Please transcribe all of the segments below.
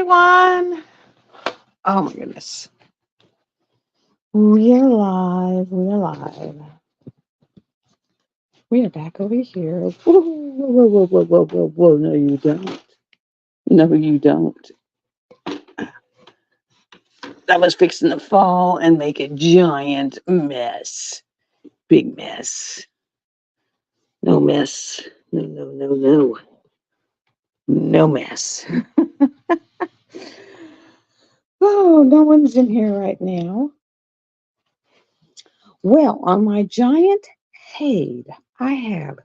everyone. Oh my goodness. We're live. We're live. We are back over here. Whoa, whoa, whoa, whoa, whoa, whoa, whoa. No, you don't. No, you don't. I was fixing to fall and make a giant mess. Big mess. No mess. No, no, no, no. No mess. Oh, no one's in here right now. Well, on my giant Hade, I have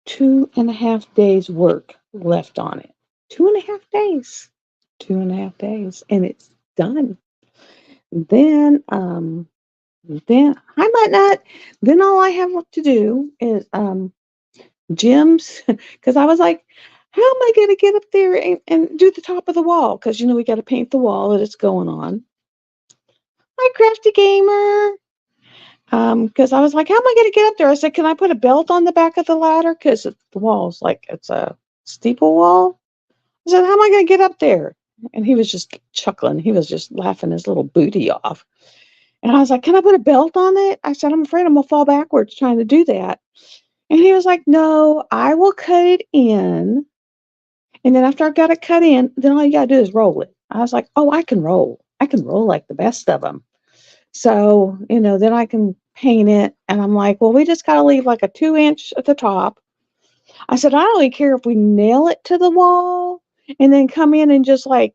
2.5 days work left on it. 2.5 days. 2.5 days. And it's done. Then then I might not then all I have to do is Jim's because I was like, how am I gonna get up there and do the top of the wall? Because we gotta paint the wall that it's going on. Hi Crafty Gamer. Because I was like, how am I gonna get up there? I said, can I put a belt on the back of the ladder? Because the wall's like it's a steeple wall. I said, how am I going to get up there? And he was just chuckling. He was just laughing his little booty off. And I was like, can I put a belt on it? I said, I'm afraid I'm going to fall backwards trying to do that. And he was like, no, I will cut it in. And then after I've got it cut in, then all you got to do is roll it. I was like, oh, I can roll. I can roll like the best of them. So, then I can paint it. And I'm like, well, we just got to leave like a 2 inch at the top. I said, I don't really care if we nail it to the wall and then come in and just like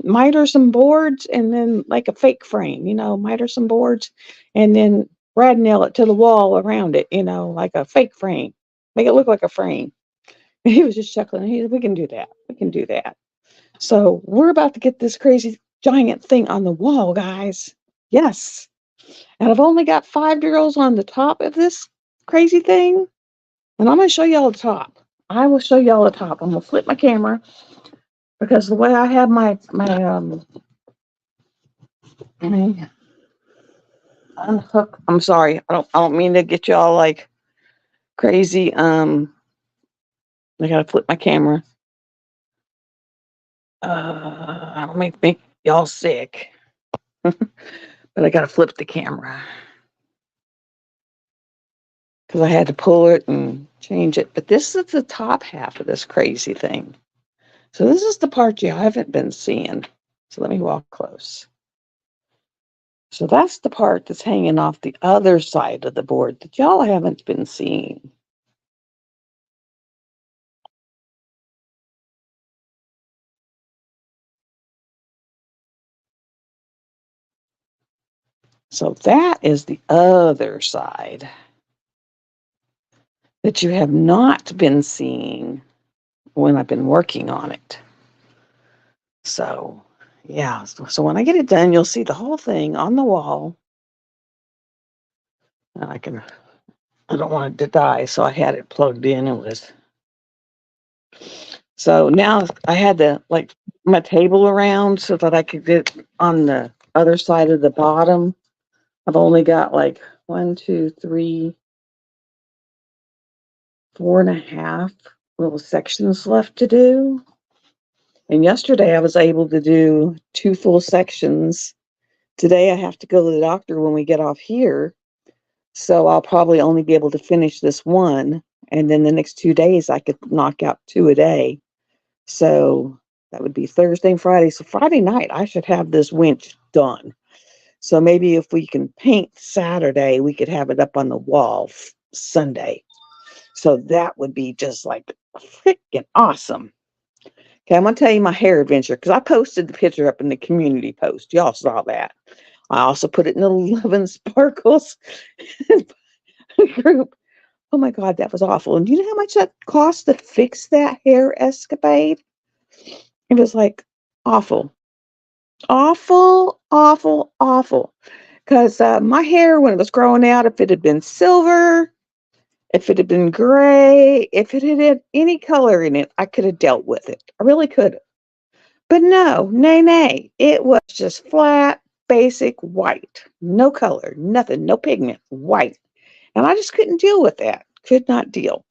miter some boards and then like a fake frame, miter some boards and then brad nail it to the wall around it, like a fake frame. Make it look like a frame. And he was just chuckling. He said, we can do that. We can do that. So we're about to get this crazy giant thing on the wall, guys. Yes. And I've only got 5 drills on the top of this crazy thing. And I'm going to show y'all the top. I will show y'all the top. I'm going to flip my camera because the way I have my unhook. I'm sorry. I don't mean to get y'all like crazy. I got to flip my camera. I don't make y'all sick. But I got to flip the camera because I had to pull it and change it. But this is the top half of this crazy thing. So this is the part you haven't been seeing. So let me walk close. So that's the part that's hanging off the other side of the board that y'all haven't been seeing. So that is the other side that you have not been seeing when I've been working on it. So, yeah. So when I get it done, you'll see the whole thing on the wall. And I don't want it to die, so I had it plugged in. So now I had to like my table around so that I could get on the other side of the bottom. I've only got like 1, 2, 3, 4.5 little sections left to do. And yesterday I was able to do 2 full sections. Today I have to go to the doctor when we get off here. So I'll probably only be able to finish this one. And then the next 2 days I could knock out 2 a day. So that would be Thursday and Friday. So Friday night I should have this winch done. So maybe if we can paint Saturday, we could have it up on the wall Sunday. So that would be just like freaking awesome. Okay, I'm going to tell you my hair adventure because I posted the picture up in the community post. Y'all saw that. I also put it in the Love and Sparkles group. Oh my God, that was awful. And do you know how much that cost to fix that hair escapade? It was like awful. Awful, awful, awful. Because my hair, when it was growing out, if it had been silver, if it had been gray, if it had any color in it, I could have dealt with it. I really could have. But no, nay, nay. It was just flat, basic white. No color, nothing, no pigment, white. And I just couldn't deal with that. Could not deal.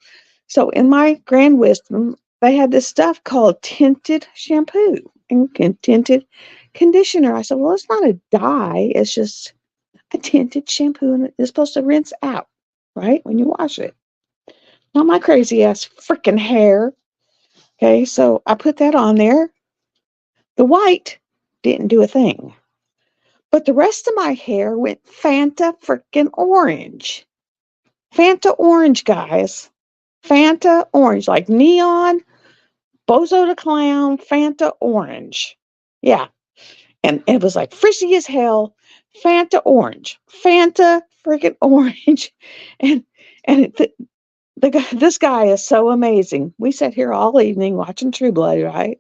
So in my grand wisdom, they had this stuff called tinted shampoo and tinted conditioner. I said, well, it's not a dye. It's just a tinted shampoo, and it's supposed to rinse out, right, when you wash it. Not my crazy ass freaking hair. Okay, so I put that on there. The white didn't do a thing. But the rest of my hair went Fanta freaking orange. Fanta orange, guys. Fanta orange, like neon, Bozo the Clown, Fanta orange. Yeah. And it was like frizzy as hell. Fanta orange. Fanta freaking orange. And this guy is so amazing. We sat here all evening watching True Blood, right?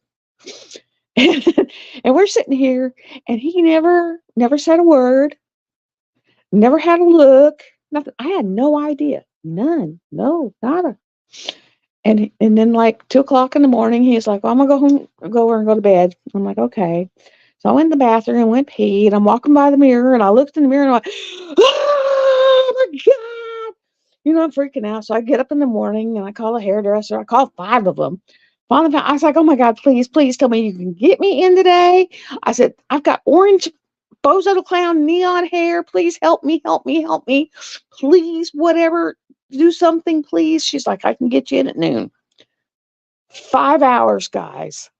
And we're sitting here, and he never said a word, never had a look, nothing. I had no idea, none, no, nada. And then like 2 o'clock in the morning, he's like, well, I'm gonna go home, go over and go to bed. I'm like, okay. So I went in the bathroom and went pee, and I'm walking by the mirror, and I looked in the mirror, and I'm like, oh my god, I'm freaking out. So I get up in the morning and I call a hairdresser. I call 5 of them. Finally, I was like, oh my God, please, please tell me you can get me in today. I said, I've got orange Bozo the Clown neon hair. Please help me, help me, help me. Please, whatever, do something, please. She's like, I can get you in at noon. 5 hours, guys.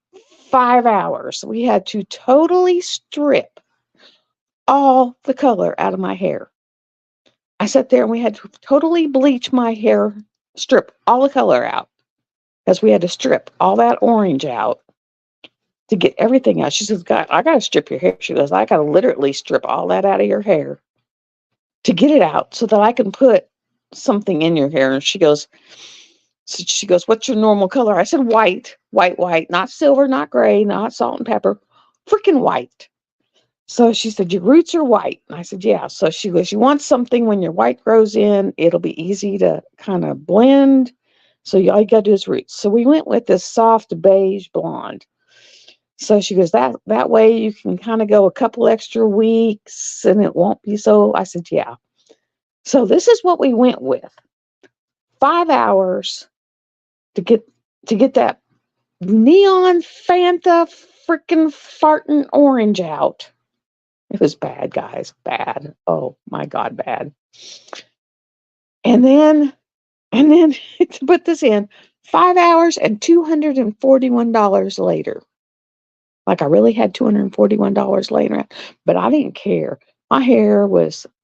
5 hours. We had to totally strip all the color out of my hair. I sat there and we had to totally bleach my hair, strip all the color out, because we had to strip all that orange out to get everything out. She says, God, I got to strip your hair. She goes, I got to literally strip all that out of your hair to get it out so that I can put something in your hair. And she goes, what's your normal color? I said, white, white, white, not silver, not gray, not salt and pepper, freaking white. So she said, your roots are white. And I said, yeah. So she goes, you want something when your white grows in, it'll be easy to kind of blend. So all you got to do is roots. So we went with this soft beige blonde. So she goes, that way you can kind of go a couple extra weeks and it won't be so. I said, yeah. So this is what we went with. 5 hours to get that neon Fanta freaking farting orange out. It was bad, guys. Bad. Oh my God, bad. And then to put this in, 5 hours and $241 later. Like I really had $241 laying around, but I didn't care. My hair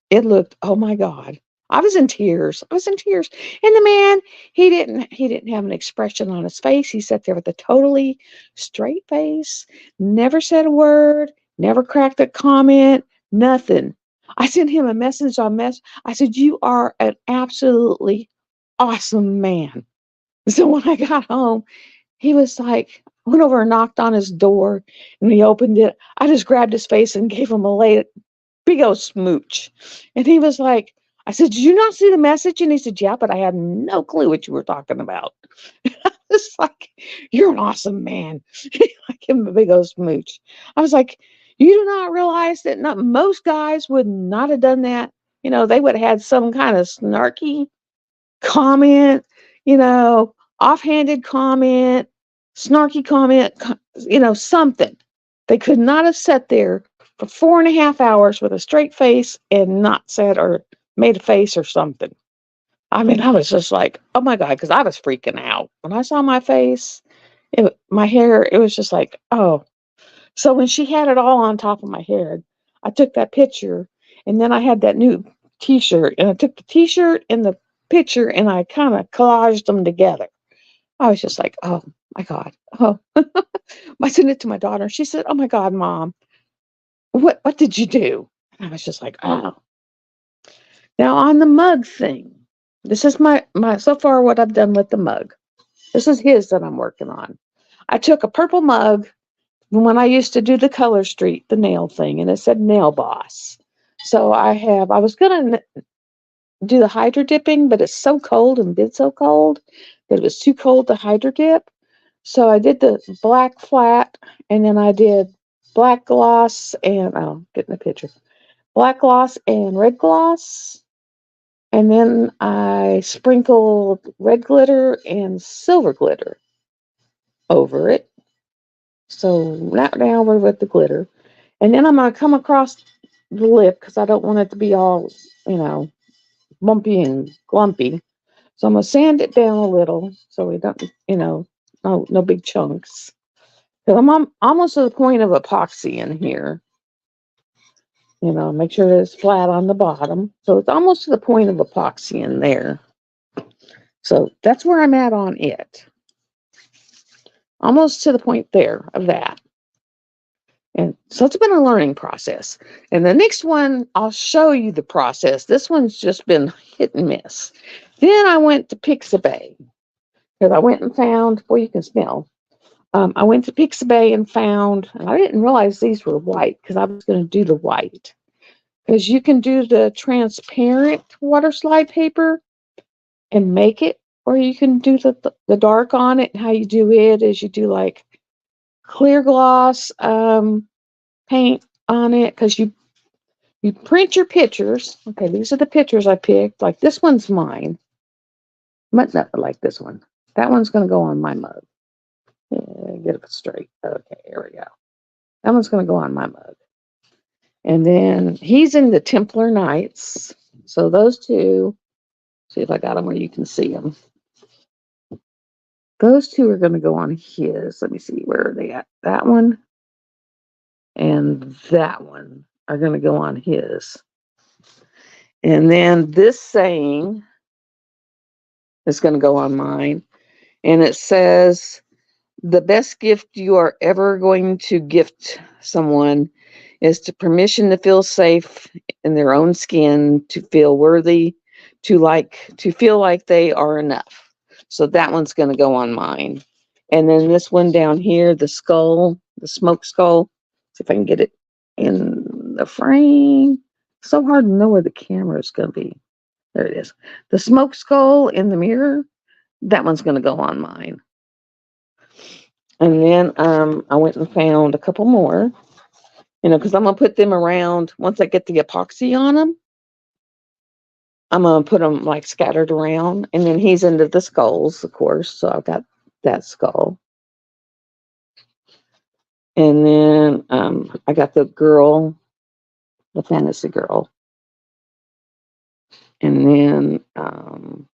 it looked, oh my God. I was in tears. I was in tears. And the man, he didn't have an expression on his face. He sat there with a totally straight face, never said a word, never cracked a comment, nothing. I sent him a message on mess. I said, you are an absolutely awesome man. So when I got home, he was like, I went over and knocked on his door, and he opened it. I just grabbed his face and gave him a big old smooch. And he was like, I said, did you not see the message? And he said, yeah, but I had no clue what you were talking about. It's like, you're an awesome man. I gave him a big old smooch. I was like, you do not realize that not most guys would not have done that. They would have had some kind of snarky comment, offhanded comment, snarky comment, something. They could not have sat there for 4.5 hours with a straight face and not said or made a face or something. I mean, I was just like, oh my God, because I was freaking out. When I saw my face, my hair, it was just like, oh. So when she had it all on top of my head, I took that picture, and then I had that new t-shirt, and I took the t-shirt and the picture and I kind of collaged them together. I was just like, oh my God. Oh, I sent it to my daughter. She said, oh my God, Mom, what did you do? And I was just like, oh. Now on the mug thing, this is my so far what I've done with the mug. This is his that I'm working on. I took a purple mug when I used to do the Color Street, the nail thing, and it said Nail Boss. So I was gonna do the hydro dipping, but it's so cold and been so cold that it was too cold to hydro dip. So I did the black flat, and then I did black gloss and get in the picture. Black gloss and red gloss. And then I sprinkled red glitter and silver glitter. over it. So now we're with the glitter. And then I'm going to come across the lip because I don't want it to be all, lumpy and glumpy. So I'm going to sand it down a little so we don't, no big chunks. So I'm almost to the point of epoxy in here. Make sure that it's flat on the bottom. So it's almost to the point of epoxy in there. So that's where I'm at on it. Almost to the point there of that. And so it's been a learning process. And the next one, I'll show you the process. This one's just been hit and miss. Then I went to Pixabay because I went and found, you can smell. I went to Pixabay and found, and I didn't realize these were white because I was going to do the white. Because you can do the transparent water slide paper and make it, or you can do the dark on it. How you do it is you do like clear gloss paint on it because you print your pictures. Okay, these are the pictures I picked. Like this one's mine. But not like this one. That one's going to go on my mug. Yeah, get it straight. Okay, here we go. That one's going to go on my mug. And then he's in the Templar Knights. So those two, see if I got them where you can see them. Those two are going to go on his. Let me see, where are they at? That one and that one are going to go on his. And then this saying is going to go on mine. And it says, the best gift you are ever going to gift someone is to permission to feel safe in their own skin, to feel worthy, to feel like they are enough. So that one's going to go on mine. And then this one down here, the skull, the smoke skull. See if I can get it in the frame. So hard to know where the camera is going to be. There it is. The smoke skull in the mirror, that one's going to go on mine. And then I went and found a couple more, because I'm going to put them around. Once I get the epoxy on them, I'm going to put them like scattered around. And then he's into the skulls, of course. So I've got that skull. And then I got the girl, the fantasy girl. And then I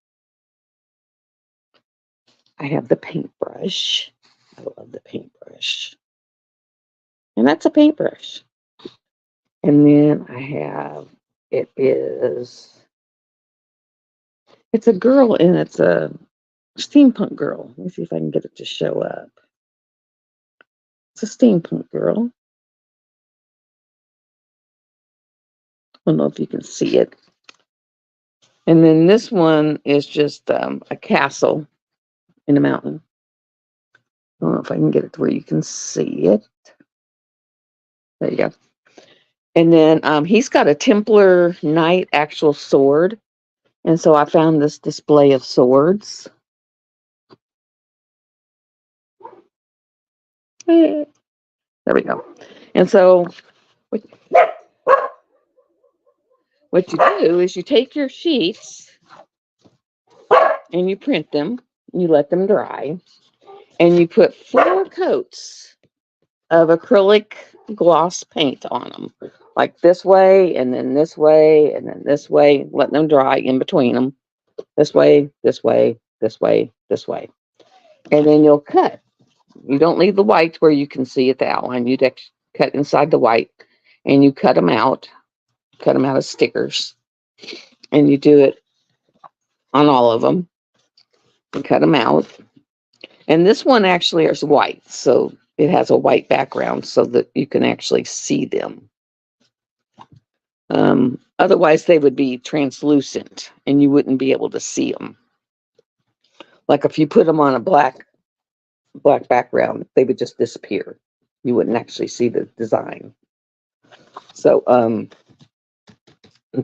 have the paintbrush. I love the paintbrush. And that's a paintbrush. And then I have, it's a girl and it's a steampunk girl. Let me see if I can get it to show up. It's a steampunk girl. I don't know if you can see it. And then this one is just a castle in a mountain. I don't know if I can get it to where you can see it. There you go. And then he's got a Templar Knight actual sword. And so I found this display of swords. There we go. And so what you do is you take your sheets and you print them. You let them dry. And you put 4 coats of acrylic gloss paint on them. Like this way, and then this way, and then this way. Let them dry in between them. This way, this way, this way, this way. And then you'll cut. You don't leave the white where you can see it, the outline. You cut inside the white. And you cut them out. Cut them out as stickers. And you do it on all of them. And cut them out. And this one actually is white, so it has a white background so that you can actually see them. Otherwise, they would be translucent, and you wouldn't be able to see them. Like if you put them on a black background, they would just disappear. You wouldn't actually see the design. So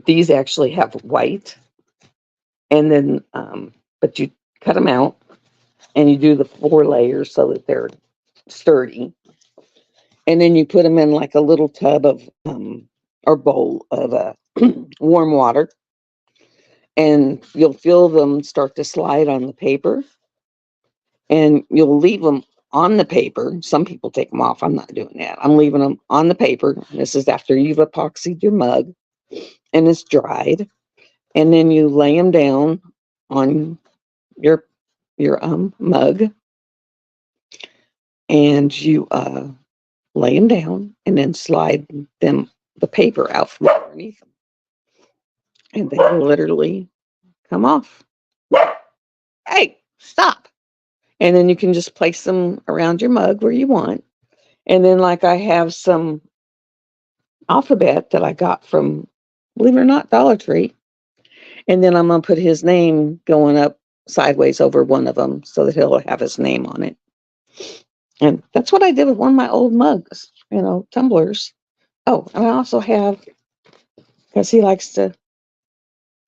these actually have white, and then but you cut them out. And you do the 4 layers so that they're sturdy. And then you put them in like a little tub of, or bowl of warm water. And you'll feel them start to slide on the paper. And you'll leave them on the paper. Some people take them off. I'm not doing that. I'm leaving them on the paper. This is after you've epoxied your mug and it's dried. And then you lay them down on your mug, and you lay them down and then slide the paper out from underneath them, and they literally come off. Hey, stop! And then you can just place them around your mug where you want. And then, like, I have some alphabet that I got from, believe it or not, Dollar Tree. And then I'm gonna put his name going up sideways over one of them so that he'll have his name on it. And that's what I did with one of my old mugs, tumblers. Oh, and I also have, because he likes to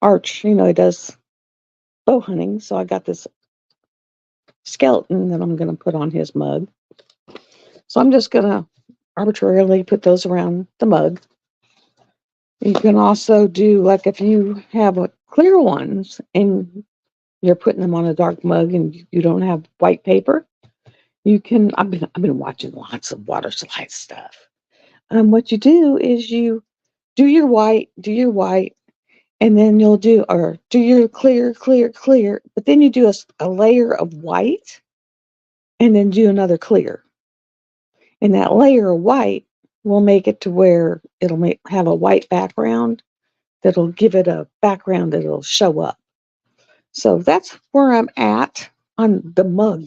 arch, he does bow hunting. So I got this skeleton that I'm going to put on his mug. So I'm just going to arbitrarily put those around the mug. You can also do, like, if you have clear ones and you're putting them on a dark mug and you don't have white paper, you can. I've been watching lots of water slide stuff. What you do is you do your white, and then you'll do your clear, but then you do a layer of white and then do another clear. And that layer of white will make it to where it'll have a white background that'll give it a background that'll show up. So that's where I'm at on the mug,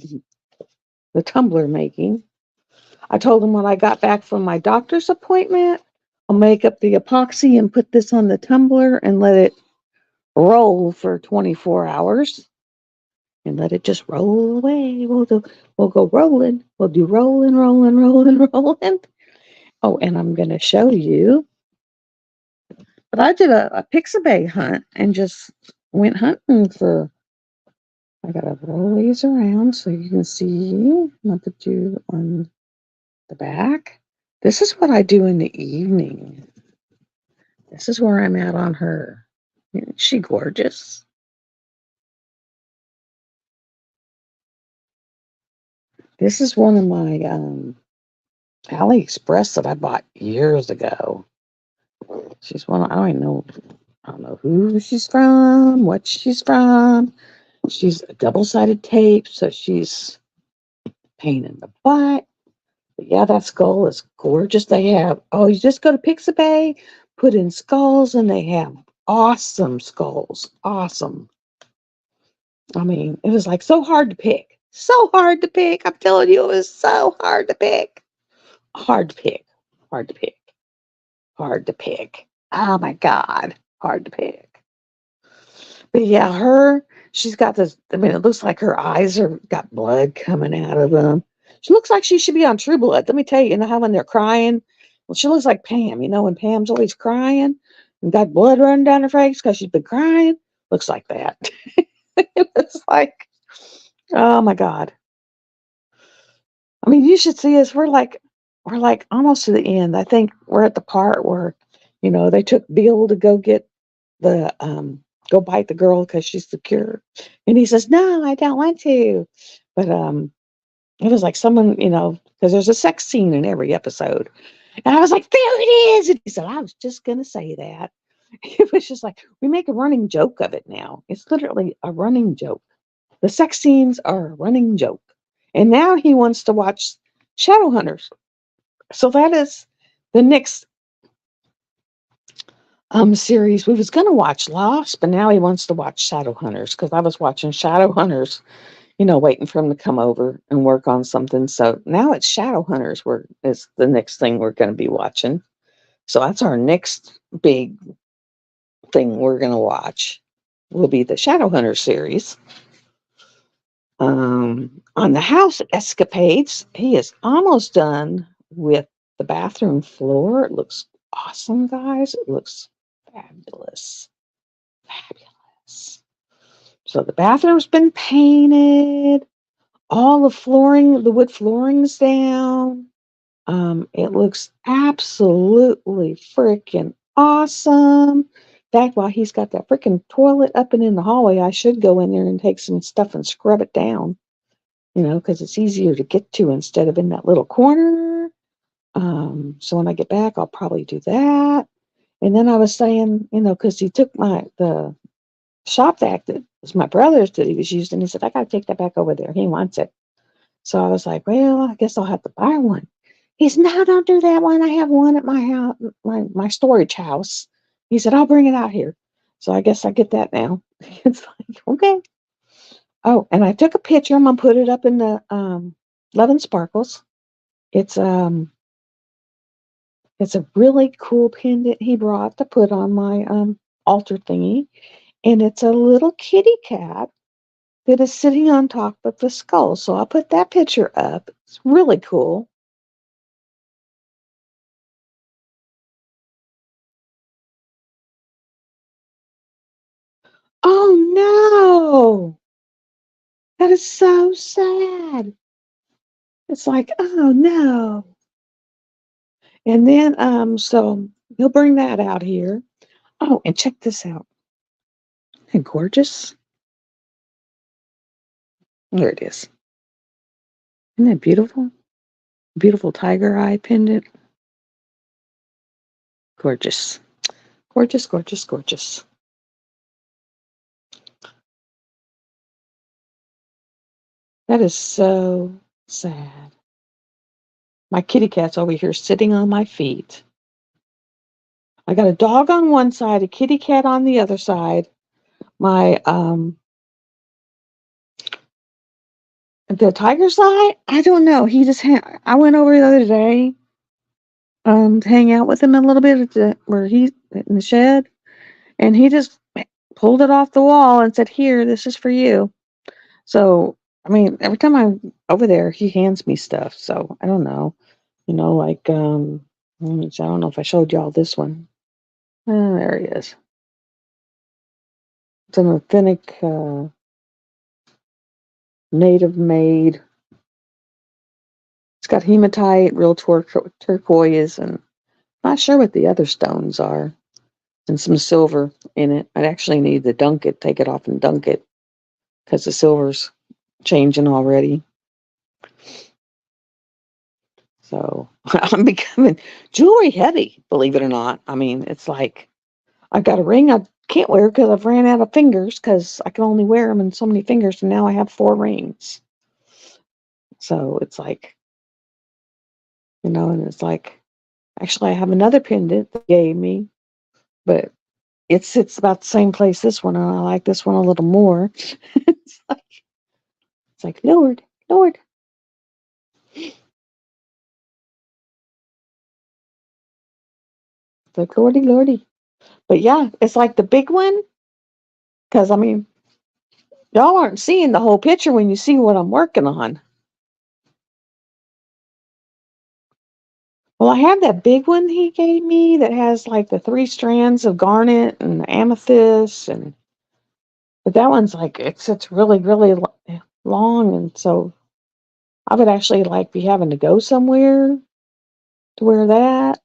the tumbler making. I told him when I got back from my doctor's appointment, I'll make up the epoxy and put this on the tumbler and let it roll for 24 hours and let it just roll away. We'll go rolling. We'll do rolling. Oh, and I'm going to show you. But I did a Pixabay hunt and just went hunting for. I got to roll these around so you can see. I'm going to put you on the back. This is what I do in the evening. This is where I'm at on her. Isn't she gorgeous? This is one of my AliExpress that I bought years ago. She's one. I don't know who she's from, what she's from. She's a double-sided tape, so she's pain in the butt. But yeah, that skull is gorgeous. They have, you just go to Pixabay, put in skulls, and they have awesome skulls. Awesome. I mean, it was like so hard to pick. So hard to pick. I'm telling you, it was so hard to pick. Hard to pick. Hard to pick. Hard to pick. Oh my God. Hard to pick. But yeah, she's got this. I mean, it looks like her eyes got blood coming out of them. She looks like she should be on True Blood. Let me tell you, how when they're crying? Well, she looks like Pam, when Pam's always crying and got blood running down her face because she's been crying. Looks like that. It was like, oh my God. I mean, you should see us. We're like almost to the end. I think we're at the part where, they took Bill to go get the go bite the girl because she's secure, and he says, "No, I don't want to." But it was like someone, because there's a sex scene in every episode, and I was like, "There it is!" And he said, "I was just gonna say that." It was just like we make a running joke of it now. It's literally a running joke. The sex scenes are a running joke. And now he wants to watch Shadowhunters. So that is the next series. We was going to watch Lost, but now he wants to watch Shadowhunters because I was watching Shadowhunters, waiting for him to come over and work on something. So now it's Shadowhunters is the next thing we're going to be watching. So that's our next big thing we're going to watch will be the Shadowhunters series. On the house escapades, he is almost done with the bathroom floor. It looks awesome, guys. It looks fabulous. Fabulous. So the bathroom's been painted. All the wood flooring's down. It looks absolutely freaking awesome. In fact, while he's got that freaking toilet up and in the hallway, I should go in there and take some stuff and scrub it down. because it's easier to get to instead of in that little corner. So when I get back, I'll probably do that. And then I was saying, because he took the shop vac that was my brother's that he was using. He said, I got to take that back over there. He wants it. So I was like, well, I guess I'll have to buy one. He said, no, don't do that one. I have one at my house, my storage house. He said, I'll bring it out here. So I guess I get that now. It's like, okay. Oh, and I took a picture. I'm gonna put it up in the Love and Sparkles. It's it's a really cool pendant he brought to put on my altar thingy, and it's a little kitty cat that is sitting on top of the skull. So I'll put that picture up. It's really cool. Oh no, that is so sad. It's like, oh no. And then so he'll bring that out here. Oh, and check this out. Isn't it gorgeous? There it is. Isn't that beautiful? Beautiful tiger eye pendant. Gorgeous. Gorgeous, gorgeous, gorgeous. That is so sad. My kitty cat's over here sitting on my feet. I got a dog on one side, a kitty cat on the other side. My the tiger's eye, I don't know. He just I went over the other day to hang out with him a little bit where he's in the shed, and he just pulled it off the wall and said, "Here, this is for you." So, I mean, every time I'm over there, he hands me stuff. So I don't know, like I don't know if I showed y'all this one. There he is. It's an authentic native made. It's got hematite, real turquoise, and not sure what the other stones are, and some silver in it. I'd actually need to dunk it, take it off and dunk it, because the silver's changing already. So I'm becoming jewelry heavy, believe it or not. I mean, it's like I've got a ring I can't wear because I've ran out of fingers because I can only wear them in so many fingers, and now I have 4 rings. So it's like, and it's like, actually, I have another pendant that gave me, but it sits about the same place this one, and I like this one a little more. It's like, Lord, Lord. It's like, Lordy, Lordy. But yeah, it's like the big one, because I mean, y'all aren't seeing the whole picture when you see what I'm working on. Well, I have that big one he gave me that has like the 3 strands of garnet and amethyst, but that one's like it's really really long, and so I would actually like be having to go somewhere to wear that.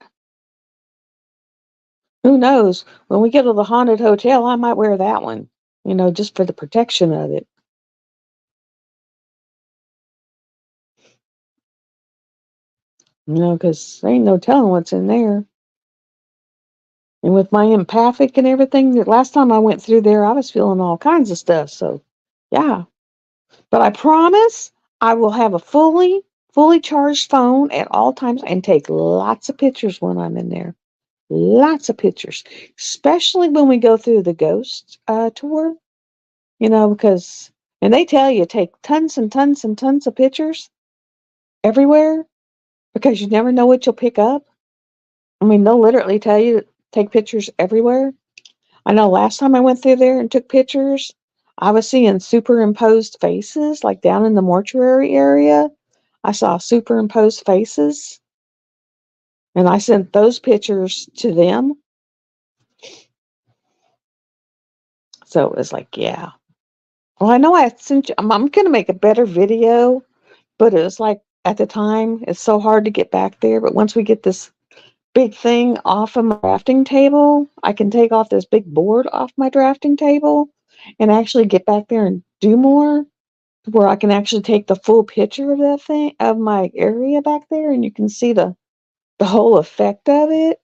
Who knows? When we get to the haunted hotel, I might wear that one, just for the protection of it. Because there ain't no telling what's in there. And with my empathic and everything, the last time I went through there, I was feeling all kinds of stuff. So, yeah. But I promise I will have a fully charged phone at all times and take lots of pictures when I'm in there. Lots of pictures, especially when we go through the ghost tour, because, and they tell you take tons and tons and tons of pictures everywhere because you never know what you'll pick up. I mean, they'll literally tell you to take pictures everywhere. I know last time I went through there and took pictures, I was seeing superimposed faces, like down in the mortuary area. I saw superimposed faces, and I sent those pictures to them. So it was like, yeah. Well, I know I sent you, I'm going to make a better video, but it was like at the time, it's so hard to get back there. But once we get this big thing off of my drafting table, I can take off this big board off my drafting table and actually get back there and do more. where I can actually take the full picture of that thing, of my area back there, and you can see the whole effect of it,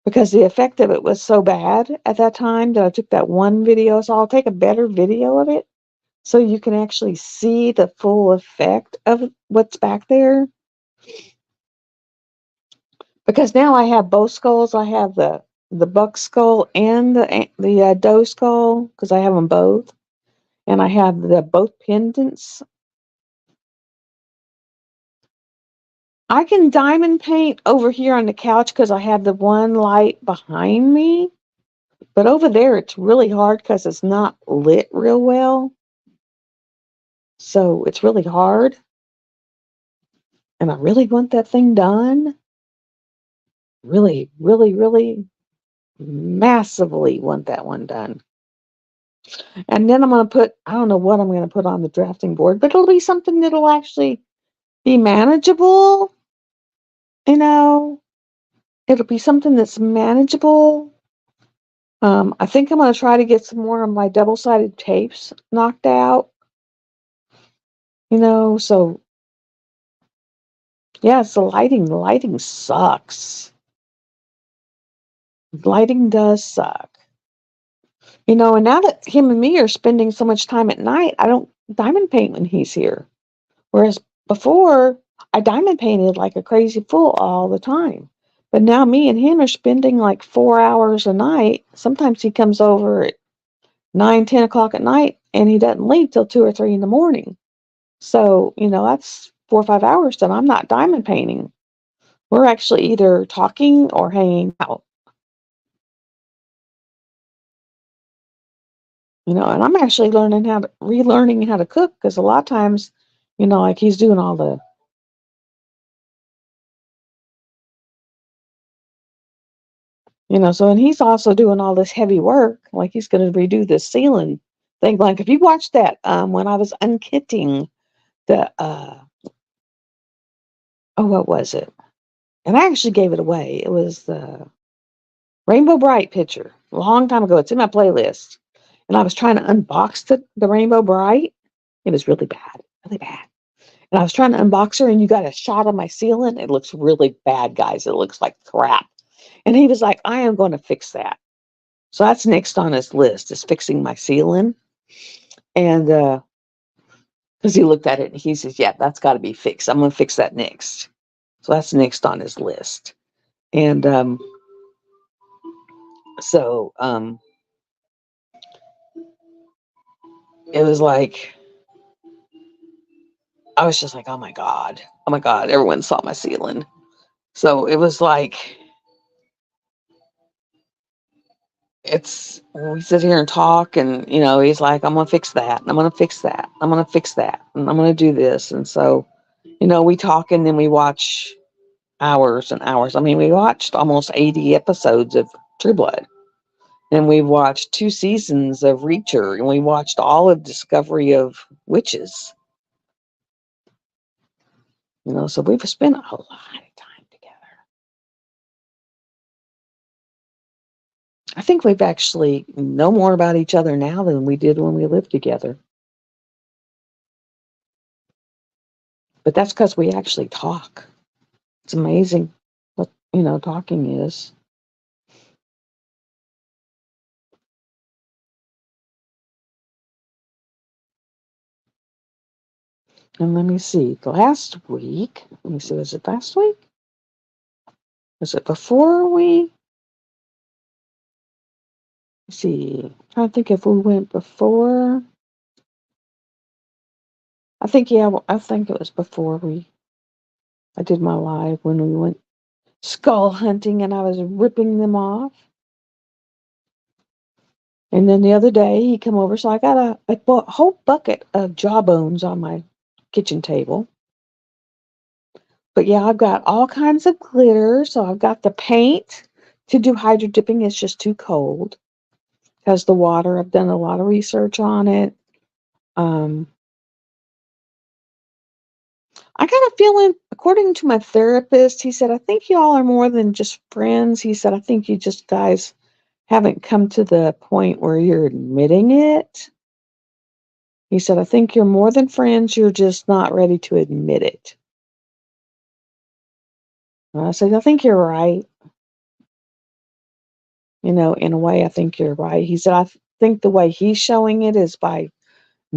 because the effect of it was so bad at that time that I took that one video. So I'll take a better video of it so you can actually see the full effect of what's back there. Because now I have both skulls. I have the buck skull and the doe skull, because I have them both, and I have the both pendants. I can diamond paint over here on the couch because I have the one light behind me, but over there it's really hard because it's not lit real well. So it's really hard, and I really want that thing done. Really, really, really massively want that one done. And then I'm going to put, I don't know what I'm going to put on the drafting board, but it'll be something that'll actually be manageable. You know, it'll be something that's manageable. I think I'm going to try to get some more of my double-sided tapes knocked out. So yeah, it's the lighting. The lighting sucks. Lighting does suck. And now that him and me are spending so much time at night, I don't diamond paint when he's here. Whereas before, I diamond painted like a crazy fool all the time. But now me and him are spending like 4 hours a night. Sometimes he comes over at 9, 10 o'clock at night, and he doesn't leave till 2 or 3 in the morning. So, that's 4 or 5 hours that I'm not diamond painting. We're actually either talking or hanging out. And I'm actually relearning how to cook, because a lot of times, like he's doing all the, and he's also doing all this heavy work, like he's going to redo this ceiling thing. Like if you watched that, when I was unkitting the, what was it? And I actually gave it away. It was the Rainbow Bright picture a long time ago. It's in my playlist. And I was trying to unbox the Rainbow Bright. It was really bad, really bad. And I was trying to unbox her, and you got a shot of my ceiling. It looks really bad, guys. It looks like crap. And he was like, I am going to fix that. So that's next on his list, is fixing my ceiling. And because he looked at it and he says, yeah, that's got to be fixed. I'm going to fix that next. So that's next on his list. And so it was like, I was just like, oh my God, everyone saw my ceiling. So it was like, we sit here and talk, and he's like, I'm gonna fix that, and I'm gonna fix that, I'm gonna fix that, and I'm gonna do this. And so we talk, and then we watch hours and hours. I mean, we watched almost 80 episodes of True Blood, and we watched 2 seasons of Reacher, and we watched all of Discovery of Witches. So we've spent a lot of time together. I think we've actually know more about each other now than we did when we lived together. But that's because we actually talk. It's amazing what, talking is. And let me see, last week, was it last week? Was it before we? Let's see, I'm trying to think if we went before. I think it was before I did my live, when we went skull hunting and I was ripping them off. And then the other day he come over, so I got a whole bucket of jawbones on my kitchen table. But yeah, I've got all kinds of glitter. So I've got the paint to do hydro dipping. It's just too cold. Because the water, I've done a lot of research on it. I got a feeling, according to my therapist, he said, I think y'all are more than just friends. He said, I think you just guys haven't come to the point where you're admitting it. He said, I think you're more than friends. You're just not ready to admit it. And I said, I think you're right. In a way, I think you're right. He said, think the way he's showing it is by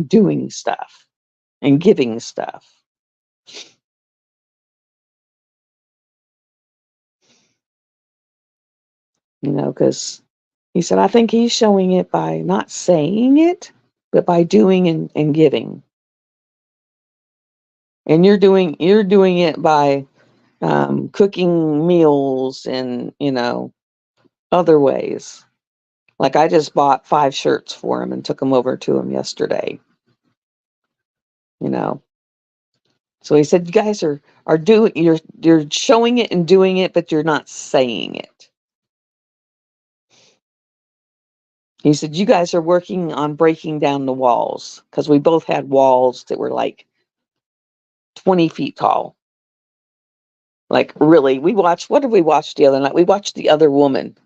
doing stuff and giving stuff. Because he said, I think he's showing it by not saying it, but by doing and giving. And you're doing it by cooking meals and, other ways. Like I just bought 5 shirts for him and took them over to him yesterday. You know. So he said, you guys are doing you're showing it and doing it, but you're not saying it. He said, you guys are working on breaking down the walls because we both had walls that were like 20 feet tall. Like really, what did we watch the other night? We watched The Other Woman.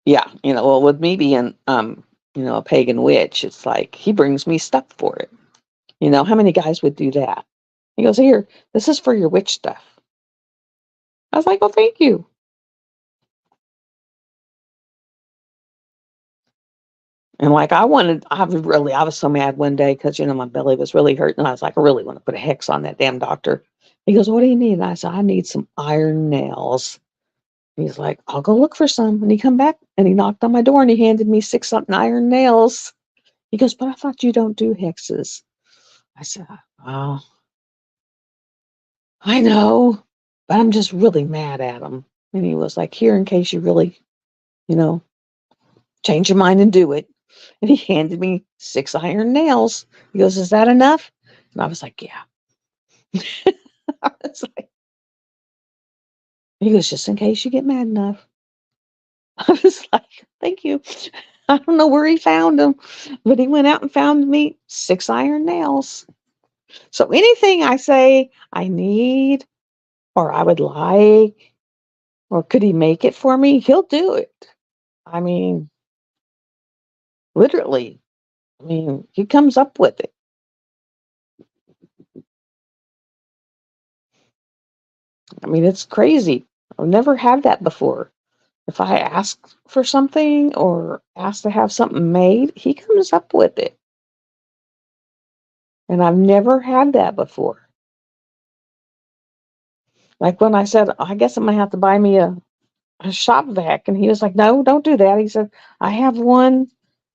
Yeah, well, with me being a pagan witch, it's like he brings me stuff for it. How many guys would do that? He goes, here, this is for your witch stuff. I was like, well, thank you. And like I was so mad one day because my belly was really hurting. And I was like, I really want to put a hex on that damn doctor. He goes, what do you need? And I said, I need some iron nails. He's like, I'll go look for some. And he come back and he knocked on my door and he handed me 6 something iron nails. He goes, but I thought you don't do hexes. I said, oh, I know, but I'm just really mad at him. And he was like, here, in case you really, you know, change your mind and do it. And he handed me 6 iron nails. He goes, is that enough? And I was like, yeah. I was like, he goes, just in case you get mad enough. I was like, thank you. I don't know where he found them, but he went out and found me 6 iron nails. So anything I say I need or I would like, or could he make it for me? He'll do it. I mean, literally. I mean, he comes up with it. I mean, it's crazy. I've never had that before. If I ask for something or ask to have something made, he comes up with it. And I've never had that before. Like when I said, I guess I'm going to have to buy me a shop vac. And he was like, no, don't do that. He said, I have one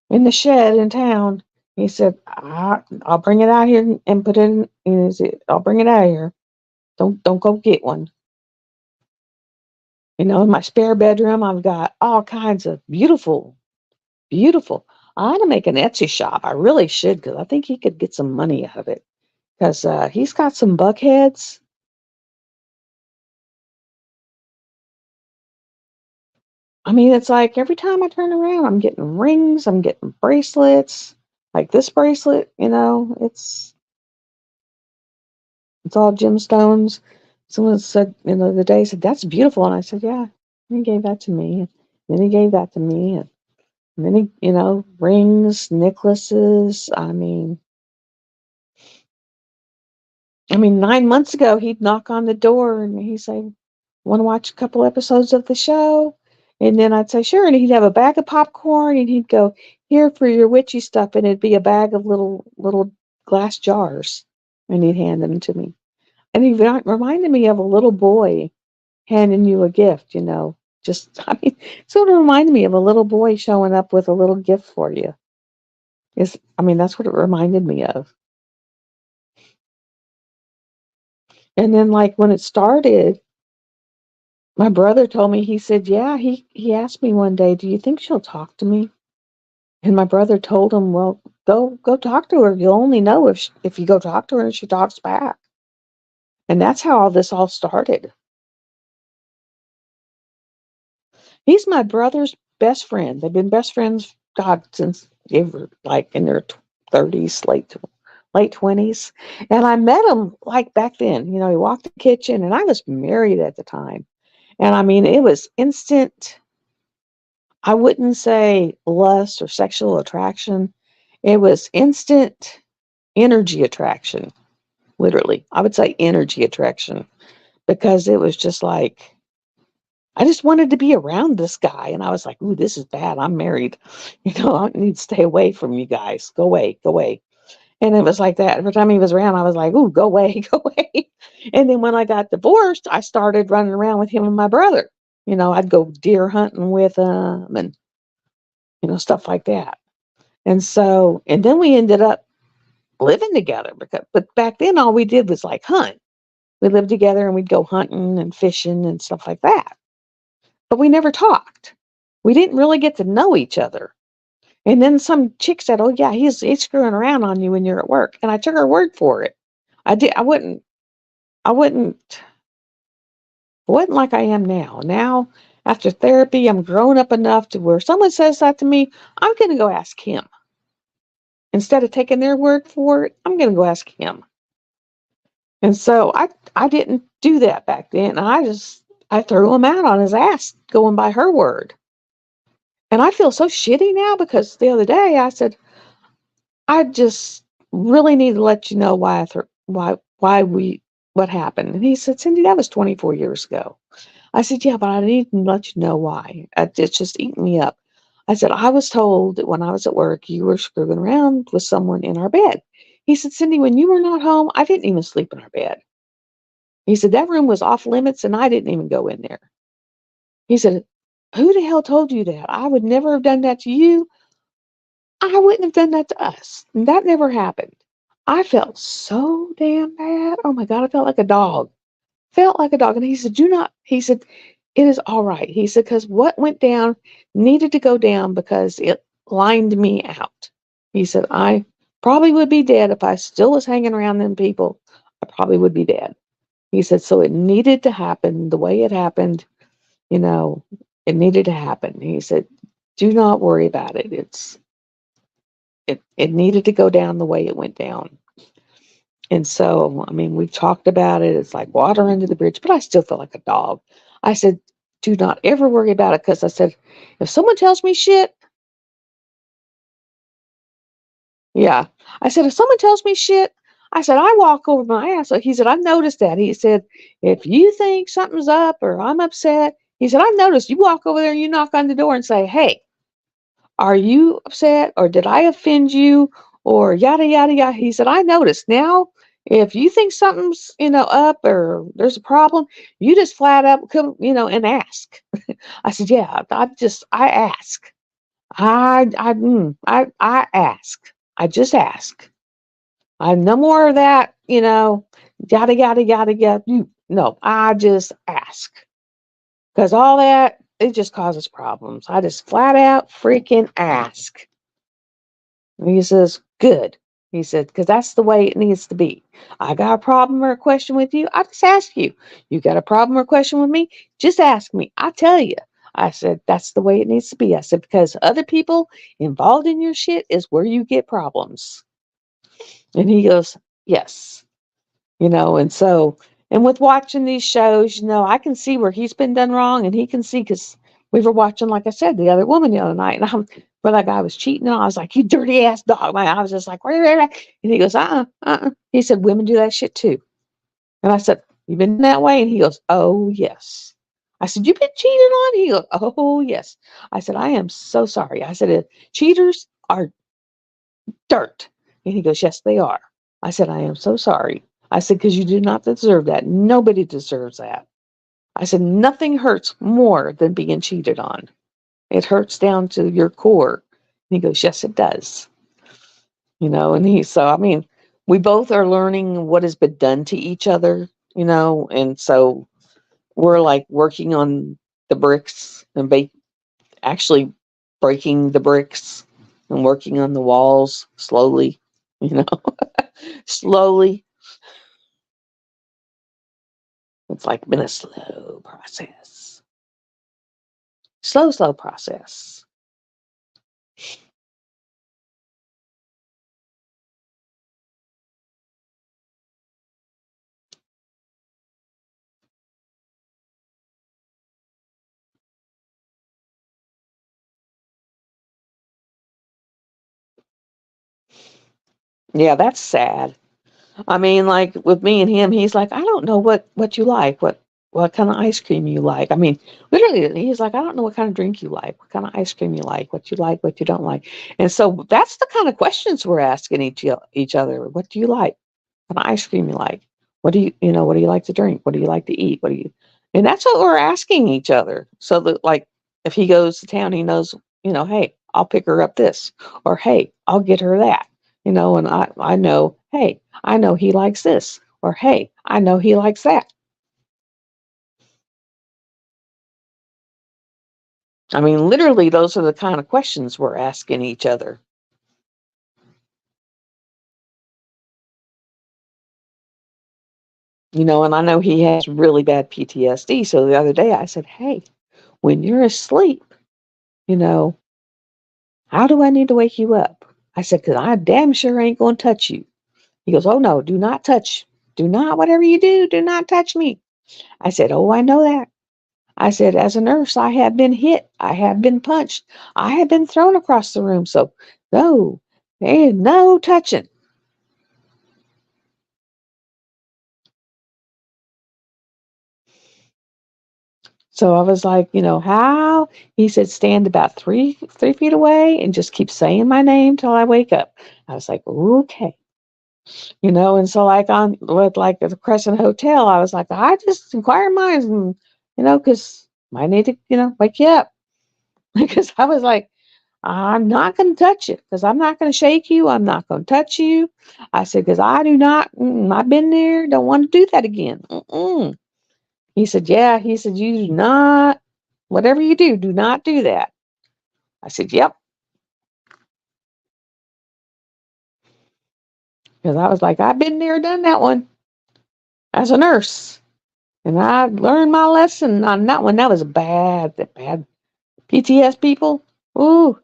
in the shed in town. He said, I'll bring it out here and put it in. He said, I'll bring it out here. Don't go get one. In my spare bedroom, I've got all kinds of beautiful, beautiful. I ought to make an Etsy shop. I really should because I think he could get some money out of it. Because he's got some buckheads. I mean, it's like every time I turn around, I'm getting rings, I'm getting bracelets. Like this bracelet, it's all gemstones. Someone said, the other day, said, that's beautiful. And I said, yeah. And he gave that to me. And then he gave that to me. And then rings, necklaces. I mean, 9 months ago, he'd knock on the door and he'd say, want to watch a couple episodes of the show? And then I'd say, sure. And he'd have a bag of popcorn and he'd go, here for your witchy stuff. And it'd be a bag of little glass jars. And he'd hand them to me. And he reminded me of a little boy handing you a gift. Sort of reminded me of a little boy showing up with a little gift for you. That's what it reminded me of. And then, like, when it started, my brother told me, he said, yeah, he asked me one day, do you think she'll talk to me? And my brother told him, well, go talk to her. You'll only know if you go talk to her and she talks back. And that's how all this all started. He's my brother's best friend. They've been best friends, God, since they were like in their 30s, late 20s. And I met him like back then. He walked the kitchen and I was married at the time. And it was instant. I wouldn't say lust or sexual attraction. It was instant energy attraction, literally. I would say energy attraction because it was just like, I just wanted to be around this guy. And I was like, ooh, this is bad. I'm married. I need to stay away from you guys. Go away, go away. And it was like that. Every time he was around, I was like, ooh, go away, go away. And then when I got divorced, I started running around with him and my brother. I'd go deer hunting with him and, stuff like that. And so, and then we ended up living together but back then all we did was like hunt. We lived together and we'd go hunting and fishing and stuff like that. But we never talked. We didn't really get to know each other. And then some chick said, "Oh yeah, he's screwing around on you when you're at work." And I took her word for it. I did. I wasn't like I am now. Now, after therapy, I'm grown up enough to where someone says that to me, I'm going to go ask him. Instead of taking their word for it, I'm going to go ask him. And so I didn't do that back then. I threw him out on his ass going by her word. And I feel so shitty now because the other day I said, I just really need to let you know what happened. And he said, Cindy, that was 24 years ago. I said, yeah, but I need to let you know why. It's just eating me up. I said, I was told that when I was at work, you were screwing around with someone in our bed. He said, Cindy, when you were not home, I didn't even sleep in our bed. He said, that room was off limits and I didn't even go in there. He said, who the hell told you that? I would never have done that to you. I wouldn't have done that to us. That never happened. I felt so damn bad. Oh my God, I felt like a dog. Felt like a dog. And he said, he said, it is all right. He said, because what went down needed to go down because it lined me out. He said, I probably would be dead if I still was hanging around them people. I probably would be dead. He said, so it needed to happen the way it happened. You know, it needed to happen. He said, do not worry about it. It needed to go down the way it went down. And so, I mean, we've talked about it. It's like water under the bridge, but I still feel like a dog. I said, do not ever worry about it. Because I said, if someone tells me shit, yeah. I said, if someone tells me shit, I said, I walk over my ass. So he said, I've noticed that. He said, if you think something's up or I'm upset, he said, I've noticed you walk over there and you knock on the door and say, hey, are you upset or did I offend you or yada yada yada? He said, I noticed now if you think something's up or there's a problem, you just flat out come and ask. I said, yeah, I ask. I ask. I just ask. I no more of that, yada yada yada yada. No, I just ask. Because all that it just causes problems. I just flat out freaking ask. And he says, good. He said, because that's the way it needs to be. I got a problem or a question with you, I just ask you. You got a problem or question with me, just ask me. I tell you. I said, that's the way it needs to be. I said, because other people involved in your shit is where you get problems. And he goes, yes. And so, and with watching these shows, I can see where he's been done wrong and he can see because we were watching, like I said, the other woman the other night, and where that guy was cheating, and I was like, you dirty ass dog. I was just like, rah, rah, rah. And he goes, He said, women do that shit too. And I said, you been that way? And he goes, oh, yes. I said, you been cheated on? He goes, oh, yes. I said, I am so sorry. I said, cheaters are dirt. And he goes, yes, they are. I said, I am so sorry. I said, because you do not deserve that. Nobody deserves that. I said, nothing hurts more than being cheated on. It hurts down to your core. And he goes, yes, it does. So, I mean, we both are learning what has been done to each other, and so we're like working on the bricks and actually breaking the bricks and working on the walls slowly, you know, slowly. It's like been a slow process. Slow process. Yeah, that's sad. I mean, like with me and him, he's like, I don't know what you like, what kind of ice cream you like. I mean, literally, he's like, I don't know what kind of drink you like, what kind of ice cream you like, what you don't like. And so that's the kind of questions we're asking each other. What do you like? What kind of ice cream you like? What do what do you like to drink? What do you like to eat? What do you? And that's what we're asking each other. So that like if he goes to town, he knows, hey, I'll pick her up this, or hey, I'll get her that. And I know, hey, I know he likes this, or hey, I know he likes that. I mean, literally, those are the kind of questions we're asking each other. And I know he has really bad PTSD. So the other day I said, hey, when you're asleep, you know, how do I need to wake you up? I said, because I damn sure ain't going to touch you. He goes, oh no, do not touch. Do not, whatever you do not touch me. I said, oh, I know that. I said, as a nurse, I have been hit. I have been punched. I have been thrown across the room. So, no, there ain't no touching. So I was like, how? He said, stand about 3 feet away and just keep saying my name till I wake up. I was like, okay. And so like on with like the Crescent Hotel, I was like, I just inquire minds and, because I need to, wake you up. Because I was like, I'm not going to touch it because I'm not going to shake you. I'm not going to touch you. I said, because I do not, I've been there. Don't want to do that again. Mm-mm. He said, yeah. He said, you do not, whatever you do not do that. I said, yep. Because I was like, I've been there, done that one as a nurse. And I learned my lesson on that one. That was bad. PTS people, ooh,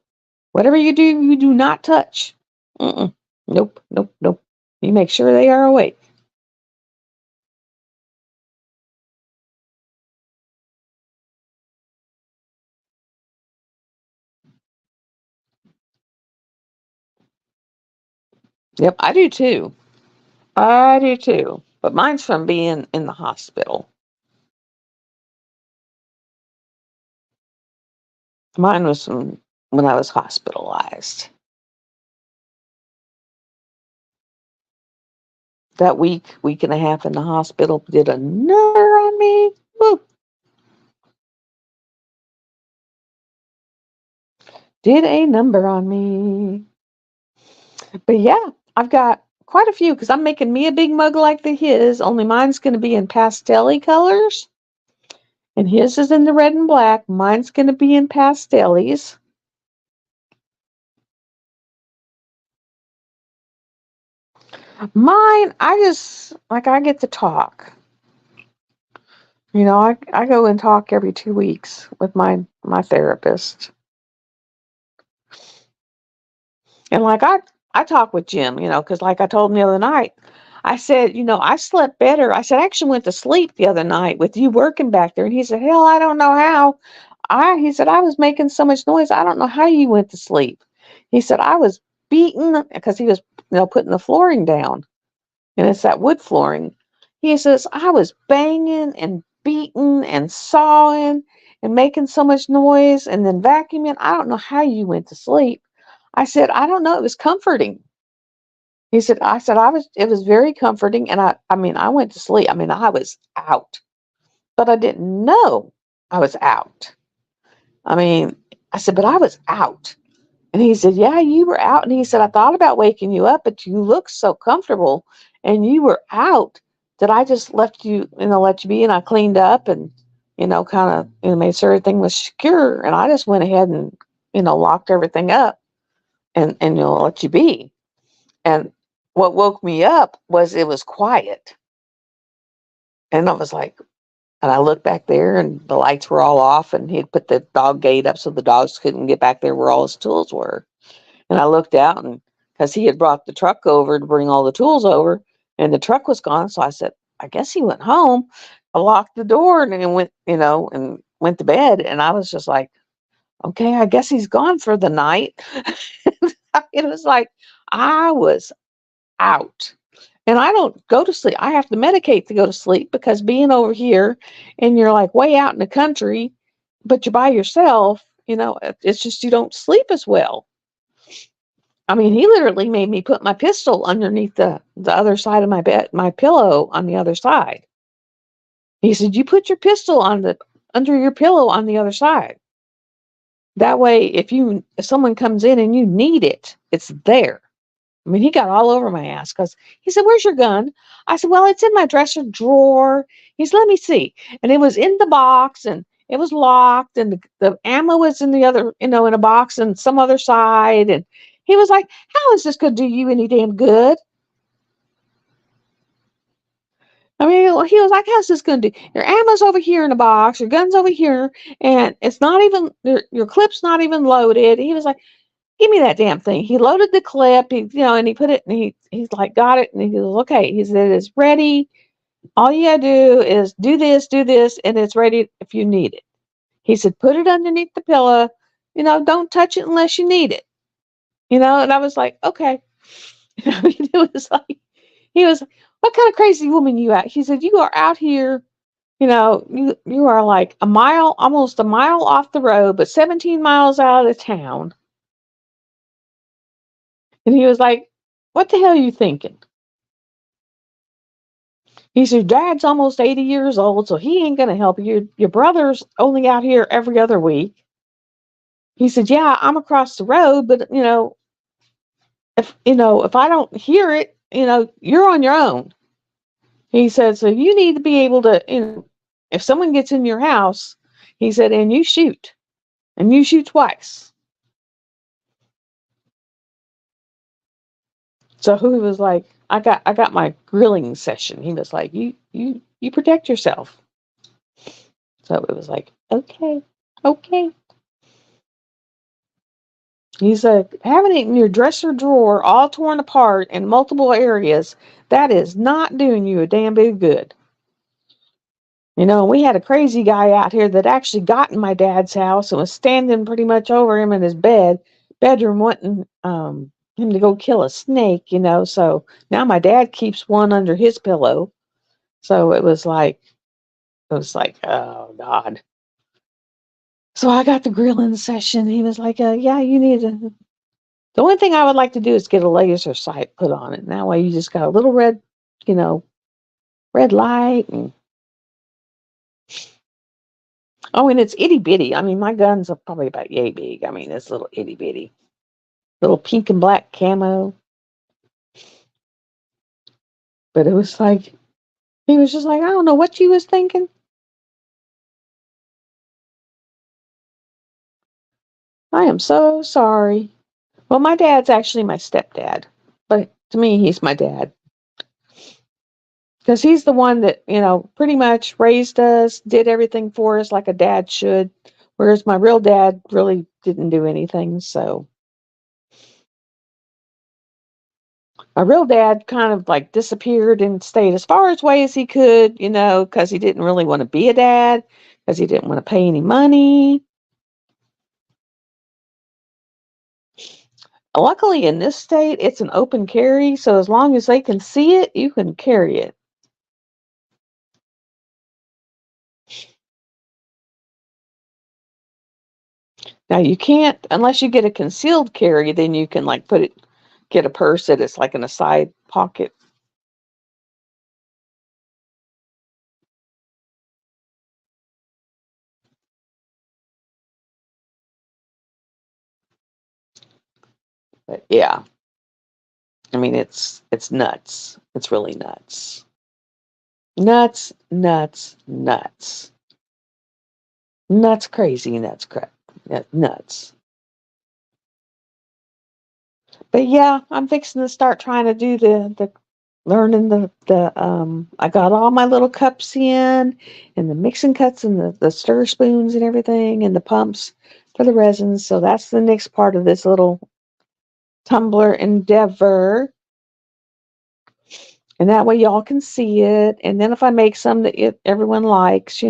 whatever you do not touch. Mm-mm. Nope, nope, nope. You make sure they are awake. Yep, I do too. I do too. But mine's from being in the hospital. Mine was from when I was hospitalized. That week and a half in the hospital did a number on me. Woo, did a number on me. But yeah, I've got quite a few because I'm making me a big mug like his, only mine's going to be in pastel colors. And his is in the red and black. Mine's going to be in pastels. Mine, I get to talk. I go and talk every 2 weeks with my therapist. And I talk with Jim, because like I told him the other night, I said, I slept better. I said, I actually went to sleep the other night with you working back there. And he said, hell, I don't know how. He said, I was making so much noise. I don't know how you went to sleep. He said, I was beaten because he was, putting the flooring down. And it's that wood flooring. He says, I was banging and beating and sawing and making so much noise and then vacuuming. I don't know how you went to sleep. I said, I don't know. It was comforting. I said, it was very comforting. And I mean, I went to sleep. I mean, I was out, but I didn't know I was out. I mean, I said, but I was out. And he said, yeah, you were out. And he said, I thought about waking you up, but you look so comfortable and you were out that I just left you, let you be. And I cleaned up and, kind of made sure everything was secure. And I just went ahead and, locked everything up and let you be. And what woke me up was it was quiet. And I was like, and I looked back there and the lights were all off and he had put the dog gate up so the dogs couldn't get back there where all his tools were. And I looked out and because he had brought the truck over to bring all the tools over and the truck was gone. So I said, I guess he went home. I locked the door and then went, and went to bed. And I was just like, okay, I guess he's gone for the night. It was like, I was out. And I don't go to sleep. I have to medicate to go to sleep because being over here and you're like way out in the country, but you're by yourself, it's just you don't sleep as well. I mean, he literally made me put my pistol underneath the other side of my bed, my pillow on the other side. He said, "You put your pistol on the under your pillow on the other side. That way, if someone comes in and you need it, it's there." I mean, he got all over my ass because he said, "Where's your gun?" I said, "Well, it's in my dresser drawer." He said, "Let me see." And it was in the box and it was locked and the ammo was in the other, in a box and some other side. And he was like, "How is this going to do you any damn good?" I mean, he was like, "How's this going to do? Your ammo's over here in a box, your gun's over here, and it's not even, your clip's not even loaded." He was like, "Give me that damn thing." He loaded the clip, and he put it, and he's like, got it, and he goes, "Okay." He said, "It's ready. All you gotta do is do this, and it's ready if you need it." He said, "Put it underneath the pillow. Don't touch it unless you need it." And I was like, "Okay." It was like, he was, "What kind of crazy woman you at?" He said, "You are out here, you are like almost a mile off the road, but 17 miles out of town." And he was like, "What the hell are you thinking?" He said, "Dad's almost 80 years old, so he ain't going to help you. Your brother's only out here every other week." He said, "Yeah, I'm across the road, but if I don't hear it, you're on your own." He said, "So you need to be able to, if someone gets in your house," he said, and you shoot twice." So he was like, I got my grilling session. He was like, you protect yourself." So it was like, okay, okay. He said, "Having it in your dresser drawer all torn apart in multiple areas, that is not doing you a damn bit of good." We had a crazy guy out here that actually got in my dad's house and was standing pretty much over him in his bedroom, wanting him to go kill a snake. So now my dad keeps one under his pillow. So it was like, oh God. So I got the grilling session. He was like, "Yeah, you need to." The only thing I would like to do is get a laser sight put on it. And that way you just got a little you know, red light. And it's itty bitty. I mean, my guns are probably about yay big. I mean, it's little itty bitty, little pink and black camo. But it was like, he was just like, "I don't know what you was thinking." I am so sorry. Well, my dad's actually my stepdad, but to me, he's my dad. Because he's the one that, pretty much raised us, did everything for us like a dad should. Whereas my real dad really didn't do anything. So my real dad kind of like disappeared and stayed as far away as he could, because he didn't really want to be a dad, because he didn't want to pay any money. Luckily, in this state, it's an open carry. So as long as they can see it, you can carry it. Now you can't, unless you get a concealed carry, then you can like get a purse that is like in a side pocket. But yeah, I mean it's nuts. It's really nuts. Nuts, nuts, nuts. Nuts, crazy, nuts, crap. Nuts. But yeah, I'm fixing to start trying to do the learning I got all my little cups in and the mixing cups and the stir spoons and everything and the pumps for the resins. So that's the next part of this little tumbler endeavor. And that way y'all can see it. And then if I make some that everyone likes,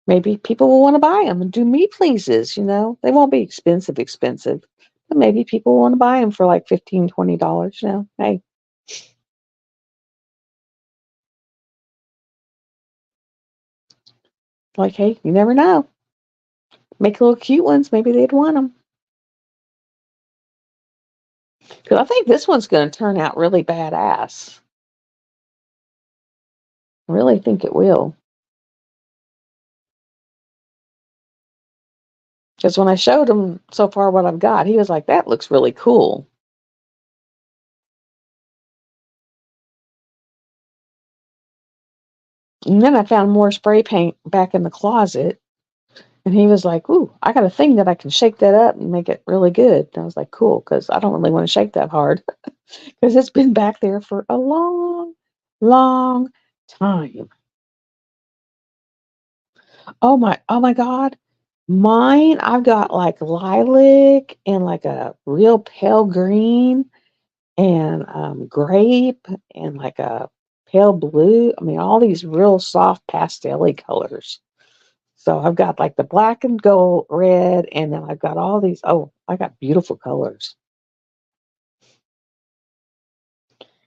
maybe people will want to buy them and do me pleases. They won't be expensive, but maybe people want to buy them for like $15, $20. Hey, Like, hey, you never know. Make little cute ones. Maybe they'd want them. Because I think this one's going to turn out really badass. I really think it will. Because when I showed him so far what I've got, he was like, that looks really cool. And then I found more spray paint back in the closet. And he was like, ooh, I got a thing that I can shake that up and make it really good. And I was like, cool, because I don't really want to shake that hard. Because it's been back there for a long, long time. Oh my God. Mine, I've got like lilac and like a real pale green and grape and like a pale blue. I mean, all these real soft pastel-y colors. So I've got like the black and gold, red, and then I've got all these. Oh, I got beautiful colors.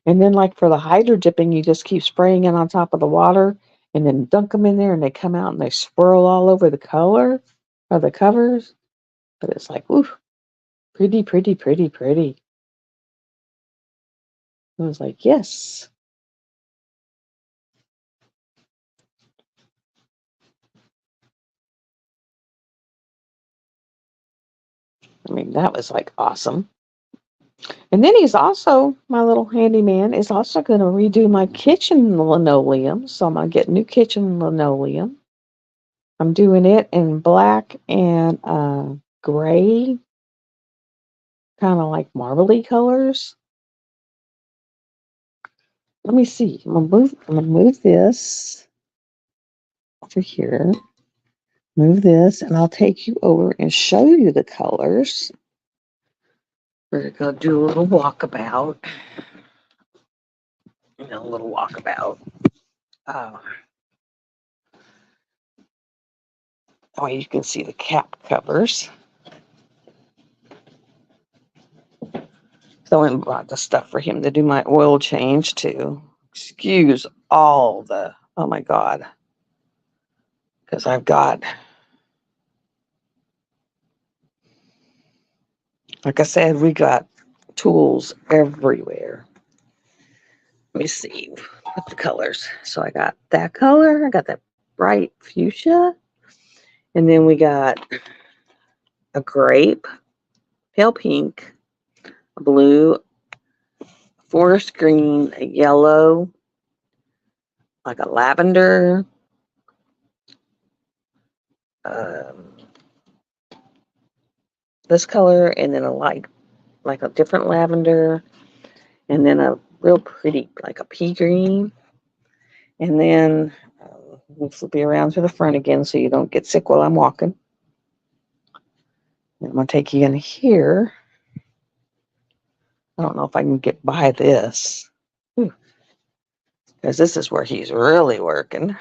And then like for the hydro dipping, you just keep spraying it on top of the water and then dunk them in there and they come out and they swirl all over the color of the covers. But it's like, ooh, pretty, pretty, pretty, pretty. I was like, yes. I mean, that was like awesome. And then he's also, my little handyman, is also going to redo my kitchen linoleum. So I'm going to get new kitchen linoleum. I'm doing it in black and gray, kind of like marbly colors. Let me see. I'm gonna move this over here. Move this, and I'll take you over and show you the colors. We're gonna do a little walkabout. A little walkabout. Uh, oh, you can see the cap covers. So I went and bought the stuff for him to do my oil change too. Excuse all the, oh my God. Because I've got, like I said, we got tools everywhere. Let me see what the colors. So I got that color. I got that bright fuchsia. And then we got a grape, pale pink, a blue, forest green, a yellow, like a lavender, um, this color, and then a light, like a different lavender, and then a real pretty, like a pea green. And then we'll flip you around to the front again so you don't get sick while I'm walking. And I'm going to take you in here. I don't know if I can get by this. Because this is where he's really working.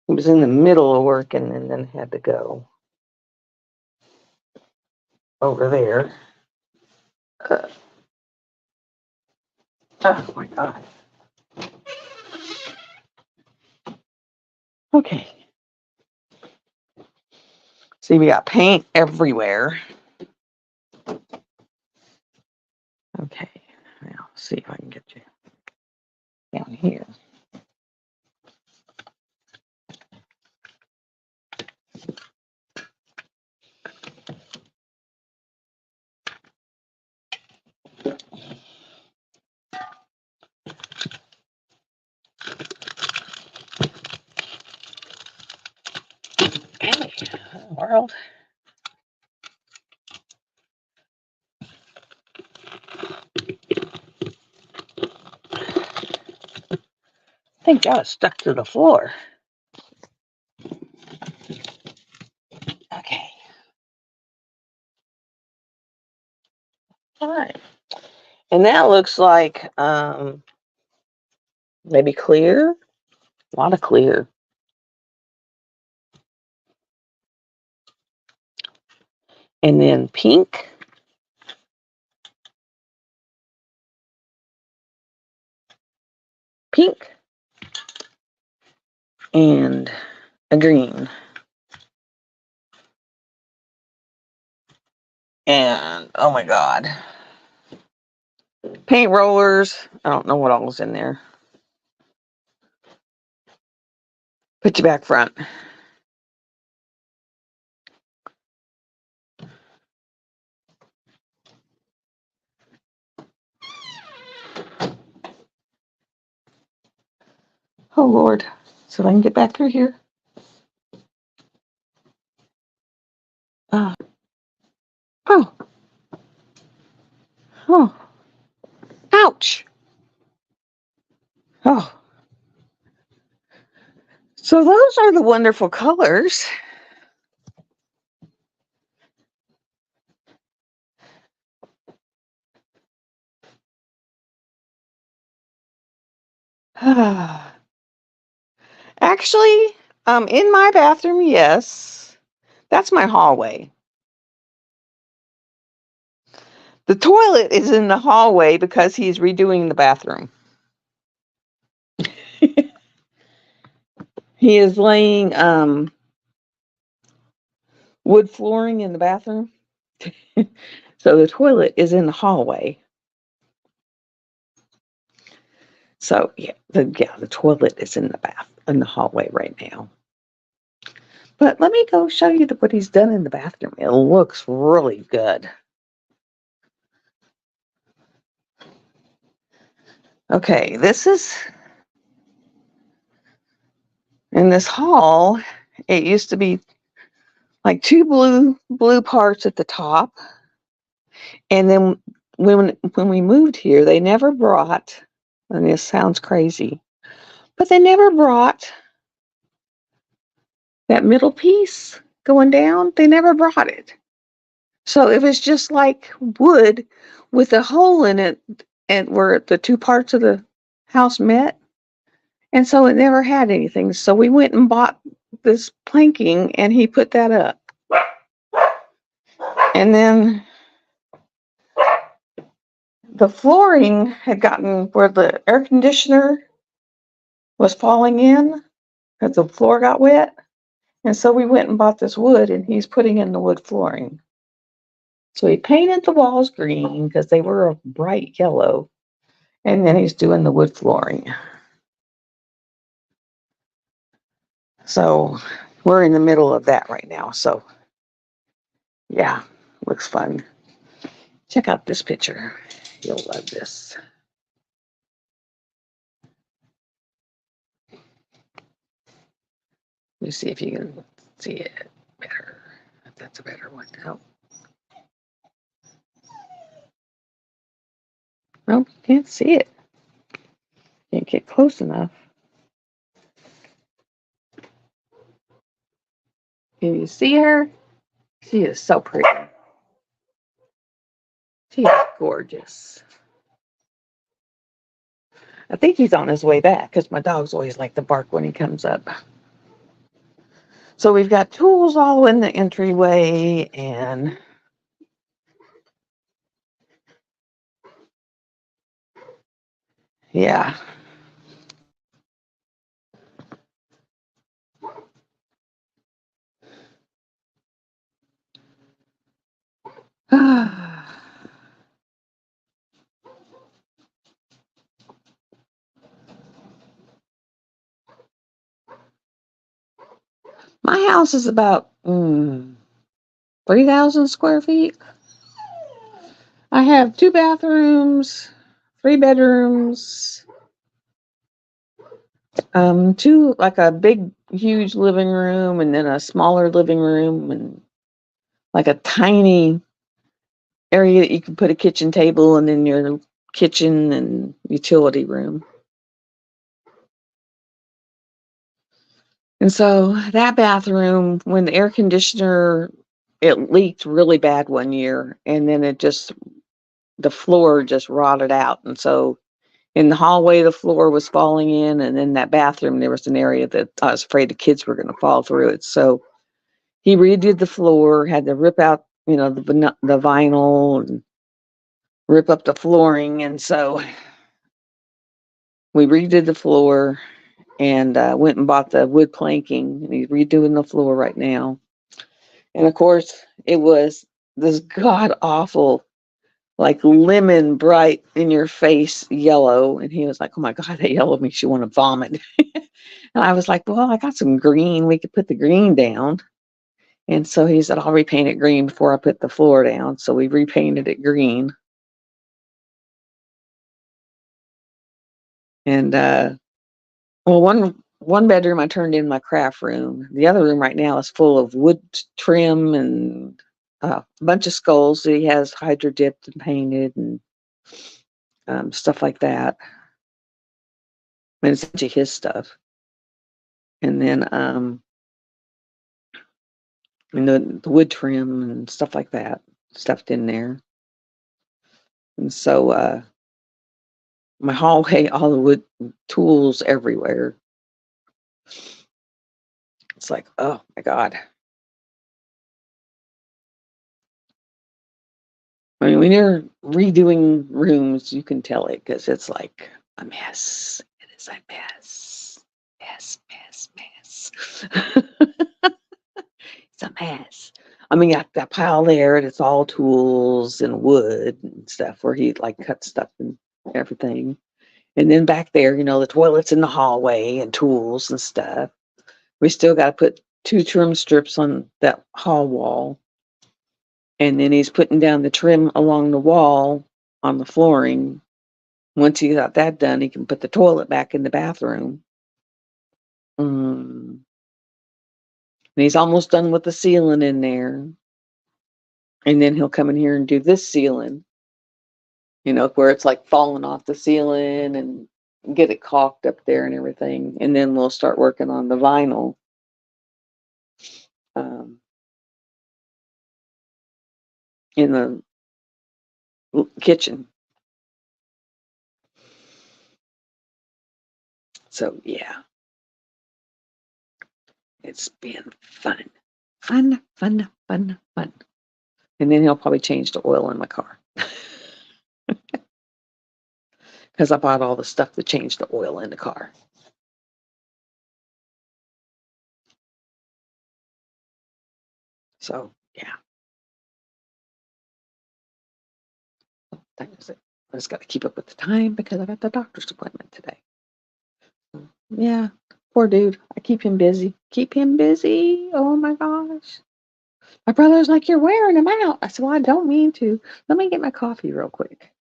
He was in the middle of working and then had to go over there. Oh my God. Okay. See, we got paint everywhere. Okay. Now, see if I can get you down here. Hey, world. I think that was stuck to the floor. Okay. All right. And that looks like maybe clear. A lot of clear. And then pink. Pink. and a green. And oh my God. Paint rollers. I don't know what all was in there. Put you back front. Oh Lord. So I can get back through here. Oh. Oh. Ouch. Oh. So those are the wonderful colors. Actually, in my bathroom, yes. That's my hallway. The toilet is in the hallway because he's redoing the bathroom. He is laying wood flooring in the bathroom. So the toilet is in the hallway. So yeah, the toilet is in the hallway right now. But let me go show you what he's done in the bathroom. It looks really good. Okay, this is in this hall. It used to be like two blue parts at the top, and then when we moved here, they never brought. And this sounds crazy, but they never brought that middle piece going down. They never brought it. So it was just like wood with a hole in it, and where the two parts of the house met. And so it never had anything. So we went and bought this planking, and he put that up. And then the flooring had gotten where the air conditioner was falling in because the floor got wet. And so we went and bought this wood, and he's putting in the wood flooring. So he painted the walls green because they were a bright yellow. And then he's doing the wood flooring. So we're in the middle of that right now. So yeah, looks fun. Check out this picture. You'll love this. Let me see if you can see it better. If that's a better one. Oh. Nope, you can't see it. Can't get close enough. Can you see her? She is so pretty. She is gorgeous. I think he's on his way back because my dogs always like to bark when he comes up. So we've got tools all in the entryway, and yeah. My house is about 3,000 square feet. I have 2 bathrooms, 3 bedrooms, two, like a big, huge living room, and then a smaller living room, and like a tiny area that you can put a kitchen table, and then your kitchen and utility room. And so that bathroom, when the air conditioner, it leaked really bad one year, and then the floor just rotted out. And so in the hallway, the floor was falling in, and in that bathroom, there was an area that I was afraid the kids were going to fall through it. So he redid the floor, had to rip out, the vinyl and rip up the flooring. And so we redid the floor, and went and bought the wood planking, and he's redoing the floor right now. And of course, it was this god awful, like lemon bright in your face yellow. And he was like, "Oh my God, that yellow makes you want to vomit." And I was like, "Well, I got some green. We could put the green down." And so he said, "I'll repaint it green before I put the floor down." So we repainted it green. And well, one bedroom I turned in my craft room. The other room right now is full of wood trim and a bunch of skulls that he has hydro dipped and painted and stuff like that. And it's actually his stuff. And then and the wood trim and stuff like that stuffed in there. And so my hallway, all the wood tools everywhere. It's like, oh my God. I mean, when you're redoing rooms, you can tell it because it's like a mess. It is a mess. Mess. It's a mess. I mean, that pile there, and it's all tools and wood and stuff where he like cuts stuff and everything. And then back there, the toilet's in the hallway and tools and stuff. We still got to put 2 trim strips on that hall wall. And then he's putting down the trim along the wall on the flooring. Once he got that done, he can put the toilet back in the bathroom. And he's almost done with the ceiling in there. And then he'll come in here and do this ceiling, where it's like falling off the ceiling and get it caulked up there and everything. And then we'll start working on the vinyl. In the kitchen. So yeah, it's been fun. Fun. And then he'll probably change the oil in my car. Because I bought all the stuff to change the oil in the car. So yeah. That is it. I just got to keep up with the time because I got the doctor's appointment today. Yeah, poor dude. I keep him busy. Oh my gosh. My brother's like, "You're wearing him out." I said, "Well, I don't mean to. Let me get my coffee real quick."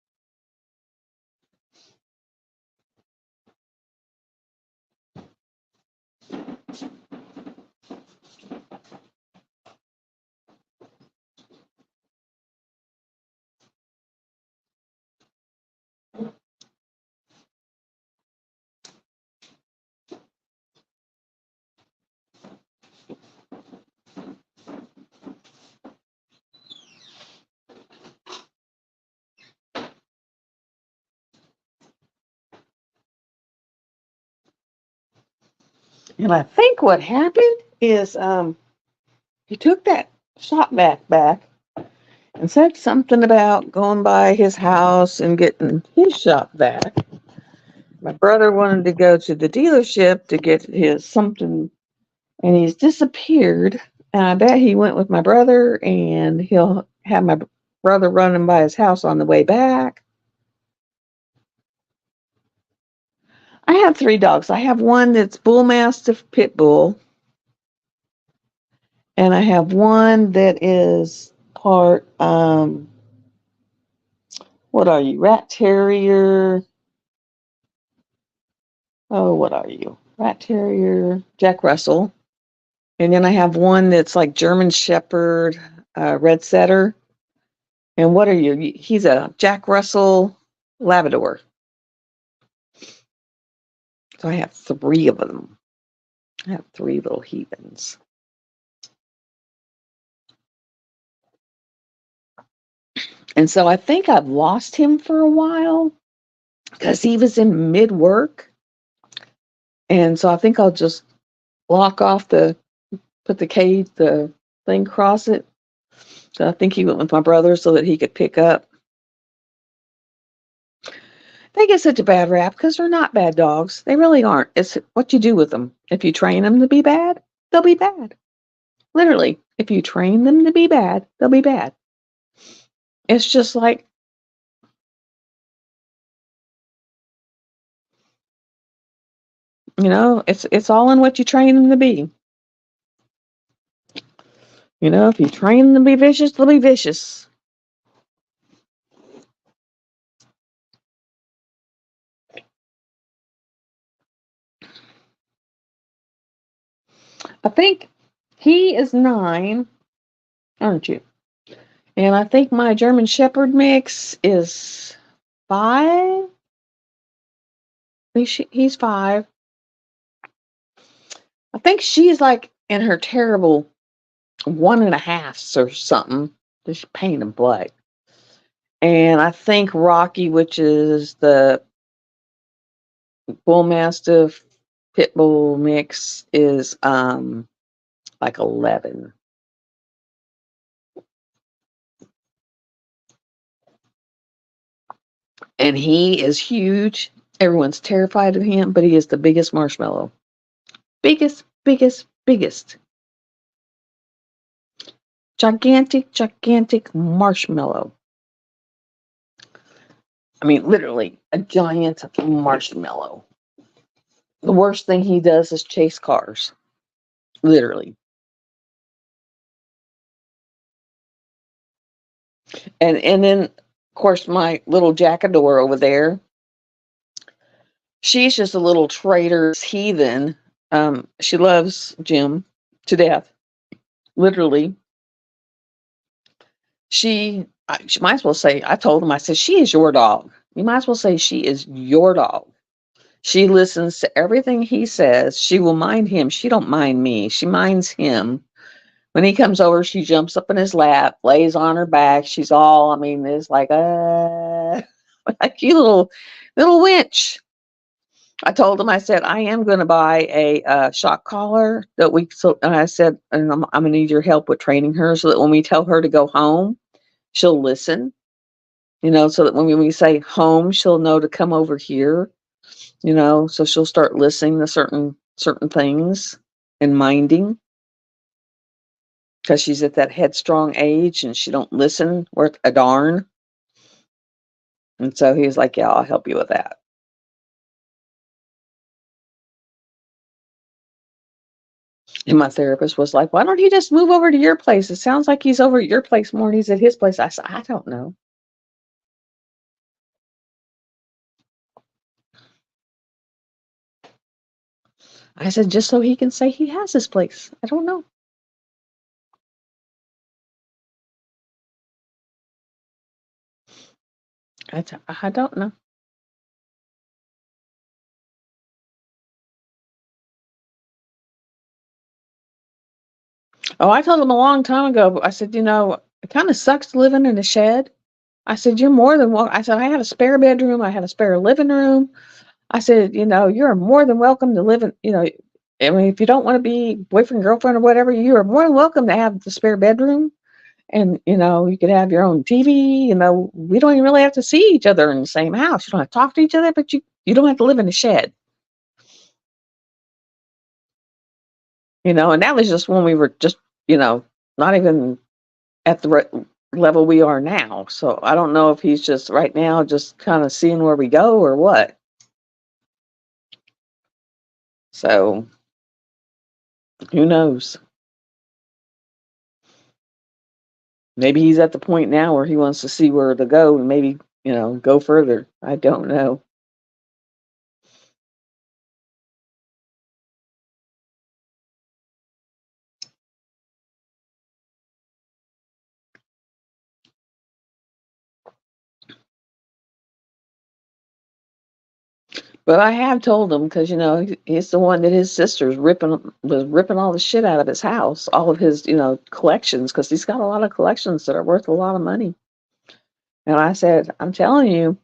And I think what happened is he took that shop vac back and said something about going by his house and getting his shop vac. My brother wanted to go to the dealership to get his something, and he's disappeared. And I bet he went with my brother, and he'll have my brother running by his house on the way back. I have 3 dogs. I have one that's Bull Mastiff Pit Bull, and I have one that is part what are you? Rat Terrier. Oh, what are you? Rat Terrier, Jack Russell. And then I have one that's like German Shepherd, Red Setter. And what are you? He's a Jack Russell Labrador. So I have 3 of them. I have 3 little heathens. And so I think I've lost him for a while because he was in mid work. And so I think I'll just lock off put the cage, the thing across it. So I think he went with my brother so that he could pick up. They get such a bad rap because they're not bad dogs. They really aren't. It's what you do with them. If you train them to be bad, they'll be bad. Literally, if you train them to be bad, they'll be bad. It's just like, it's all in what you train them to be. If you train them to be vicious, they'll be vicious. I think he is 9, aren't you? And I think my German Shepherd mix is 5. He's 5. I think she's like in her terrible 1.5s or something. Just pain and blood. And I think Rocky, which is the Bull Mastiff Pit Bull mix, is like 11. And he is huge. Everyone's terrified of him, but he is the biggest marshmallow. Biggest, biggest, biggest. Gigantic, gigantic marshmallow. I mean, literally, a giant marshmallow. The worst thing he does is chase cars. Literally. And then, of course, my little Jackador over there, she's just a little traitorous heathen. She loves Jim to death. Literally. She might as well say, I told him, I said, she is your dog. You might as well say she is your dog. She listens to everything he says. She will mind him. She don't mind me. She minds him. When he comes over, she jumps up in his lap, lays on her back. She's all, I mean, it's like, like you little winch. I told him, I said, I am going to buy a shock collar that and I said, and I'm going to need your help with training her so that when we tell her to go home, she'll listen, so that when we say home, she'll know to come over here, so she'll start listening to certain things and minding, because she's at that headstrong age and she don't listen worth a darn. And so he was like, yeah, I'll help you with that. And my therapist was like, why don't he just move over to your place? It sounds like he's over at your place more than he's at his place. I said, I don't know. I said, just so he can say he has his place. I don't know. I don't know. Oh, I told him a long time ago. I said, it kind of sucks living in a shed. I said, you're more than welcome. I said, I have a spare bedroom. I have a spare living room. I said, you're more than welcome to live in, I mean, if you don't want to be boyfriend, girlfriend, or whatever, you are more than welcome to have the spare bedroom. And, you could have your own TV. We don't even really have to see each other in the same house. You don't have to talk to each other, but you don't have to live in a shed. And that was just when we were just, not even at the level we are now. So I don't know if he's just right now just kind of seeing where we go or what. So who knows? Maybe he's at the point now where he wants to see where to go and maybe, go further. I don't know. But I have told him, because he's the one that his sister's was ripping all the shit out of his house, all of his collections, because he's got a lot of collections that are worth a lot of money. And I said, I'm telling you,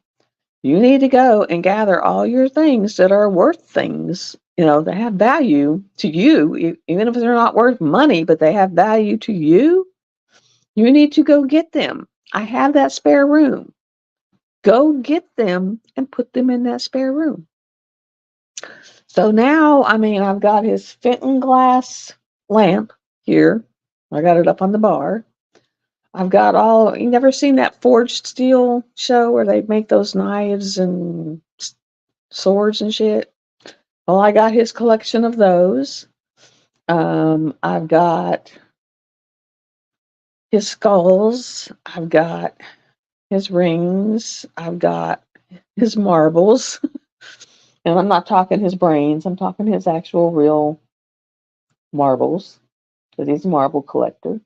you need to go and gather all your things that are worth things, that have value to you, even if they're not worth money, but they have value to you. You need to go get them. I have that spare room. Go get them and put them in that spare room. So now, I mean, I've got his Fenton glass lamp here. I got it up on the bar. I've got all, you never seen that Forged Steel show where they make those knives and swords and shit? Well, I got his collection of those. I've got his skulls. I've got his rings. I've got his marbles. And I'm not talking his brains. I'm talking his actual real marbles. Because he's a marble collector.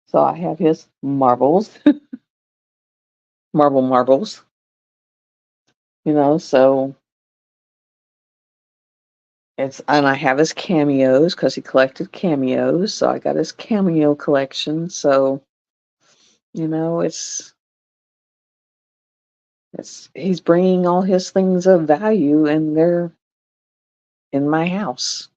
So I have his marbles. marbles. So and I have his cameos because he collected cameos. So I got his cameo collection. So, it's he's bringing all his things of value and they're in my house.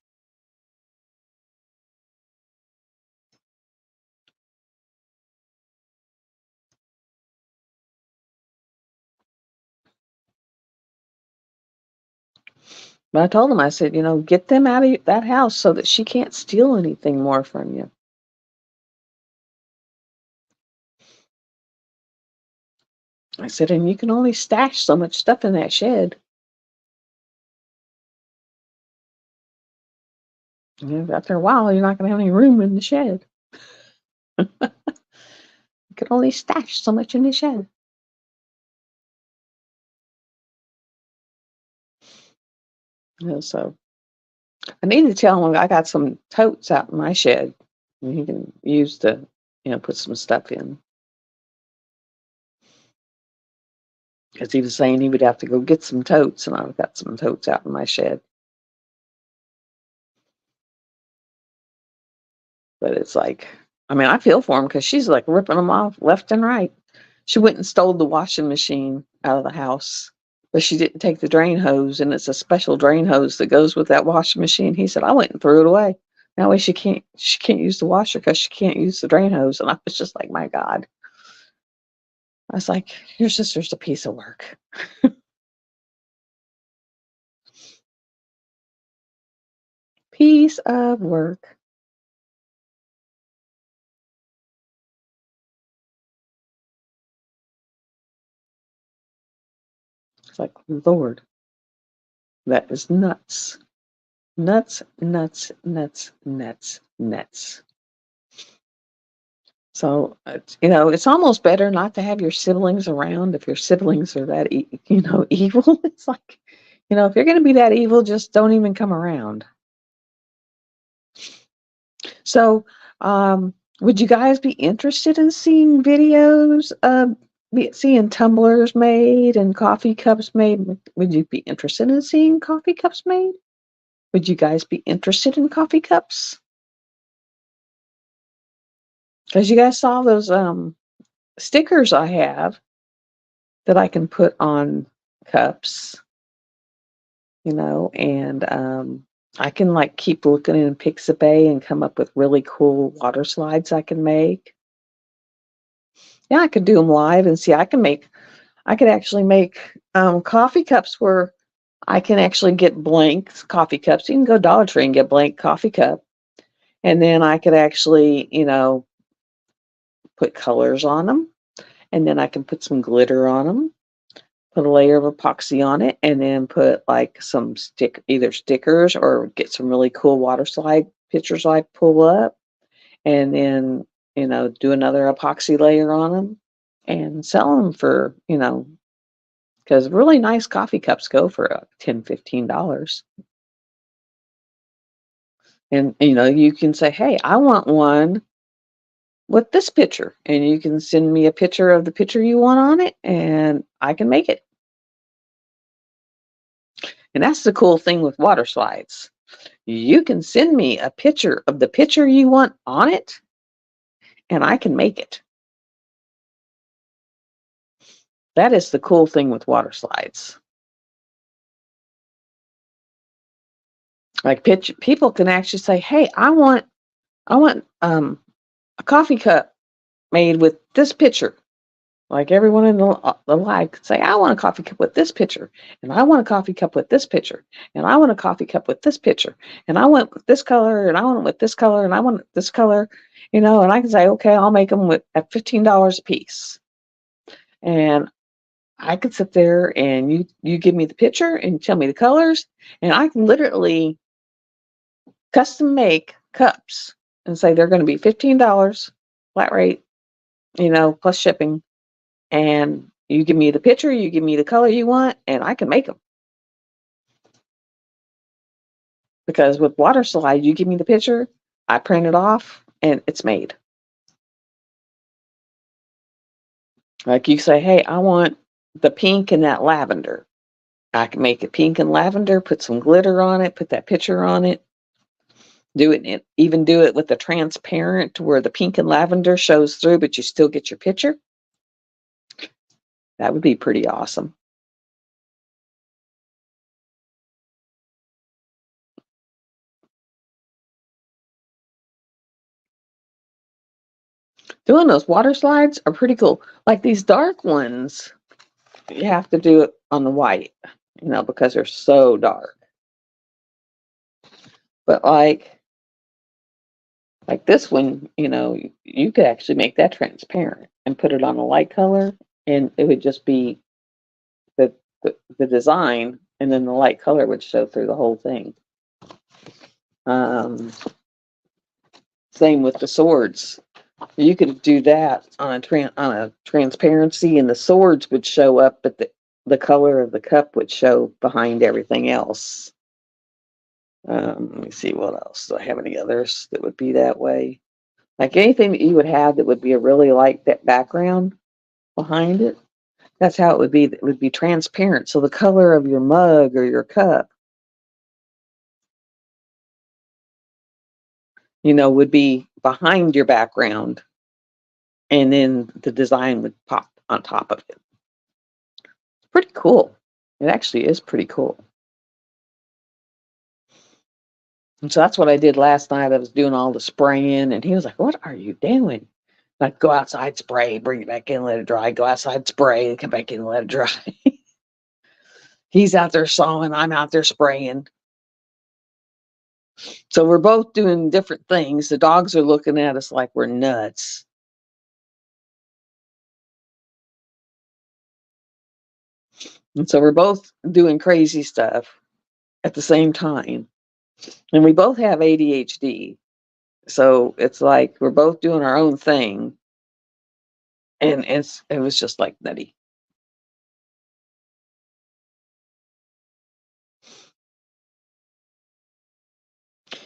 But I told him, I said, get them out of that house so that she can't steal anything more from you. I said, and you can only stash so much stuff in that shed. After a while, you're not going to have any room in the shed. You can only stash so much in the shed. So I need to tell him I got some totes out in my shed. And he can use to, put some stuff in. Because he was saying he would have to go get some totes, and I've got some totes out in my shed. But it's like, I feel for him because she's like ripping them off left and right. She went and stole the washing machine out of the house, but she didn't take the drain hose, and it's a special drain hose that goes with that washing machine. He said, I went and threw it away. That way she can't use the washer because she can't use the drain hose. And I was just like, my God. I was like, your sister's a piece of work. Piece of work. It's like, Lord, that is nuts. Nuts, nuts, nuts, nuts, nuts. So, it's almost better not to have your siblings around if your siblings are that, evil. It's like, if you're going to be that evil, just don't even come around. So, would you guys be interested in seeing videos of seeing tumblers made and coffee cups made? Would you be interested in seeing coffee cups made? Would you guys be interested in coffee cups? Because you guys saw those stickers I have that I can put on cups, and I can like keep looking in Pixabay and come up with really cool water slides I can make. Yeah, I could do them live and see. I could actually make coffee cups where I can actually get blank coffee cups. You can go Dollar Tree and get blank coffee cup. And then I could actually, put colors on them. And then I can put some glitter on them, put a layer of epoxy on it, and then put like some either stickers or get some really cool water slide pictures I pull up. And then, do another epoxy layer on them and sell them for, because really nice coffee cups go for $10, $15. And, you can say, hey, I want one with this picture. And you can send me a picture of the picture you want on it, and I can make it. And that's the cool thing with water slides. You can send me a picture of the picture you want on it, and I can make it. That is the cool thing with water slides. Like people can actually say, hey, I want a coffee cup made with this picture. Like everyone in the live could say, I want a coffee cup with this picture, and I want a coffee cup with this picture, and I want a coffee cup with this picture, and I want with this color, and I want it with this color, and I want this color, and I can say, okay, I'll make them at $15 a piece. And I could sit there and you give me the picture and tell me the colors, and I can literally custom make cups and say they're going to be $15 flat rate, plus shipping. And you give me the picture, you give me the color you want, and I can make them. Because with water slide, you give me the picture, I print it off, and it's made. Like you say, hey, I want the pink and that lavender. I can make it pink and lavender, put some glitter on it, put that picture on it, even do it with the transparent where the pink and lavender shows through, but you still get your picture. That would be pretty awesome. Doing those water slides are pretty cool. Like these dark ones, you have to do it on the white, because they're so dark. But like this one, you could actually make that transparent and put it on a light color, and it would just be the design, and then the light color would show through the whole thing. Same with the swords. You could do that on a transparency, and the swords would show up, but the color of the cup would show behind everything else. Let me see what else. Do I have any others that would be that way? Like anything that you would have that would be a really light that background behind it. That's how it would be. It would be transparent. So the color of your mug or your cup, would be behind your background, and then the design would pop on top of it. It's pretty cool. It actually is pretty cool. And so that's what I did last night. I was doing all the spraying, and he was like, "What are you doing?" Like, go outside, spray, bring it back in, let it dry. Go outside, spray, come back in, let it dry. He's out there sawing, I'm out there spraying. So we're both doing different things. The dogs are looking at us like we're nuts. And so we're both doing crazy stuff at the same time. And we both have ADHD. So it's like we're both doing our own thing. And it was just like nutty.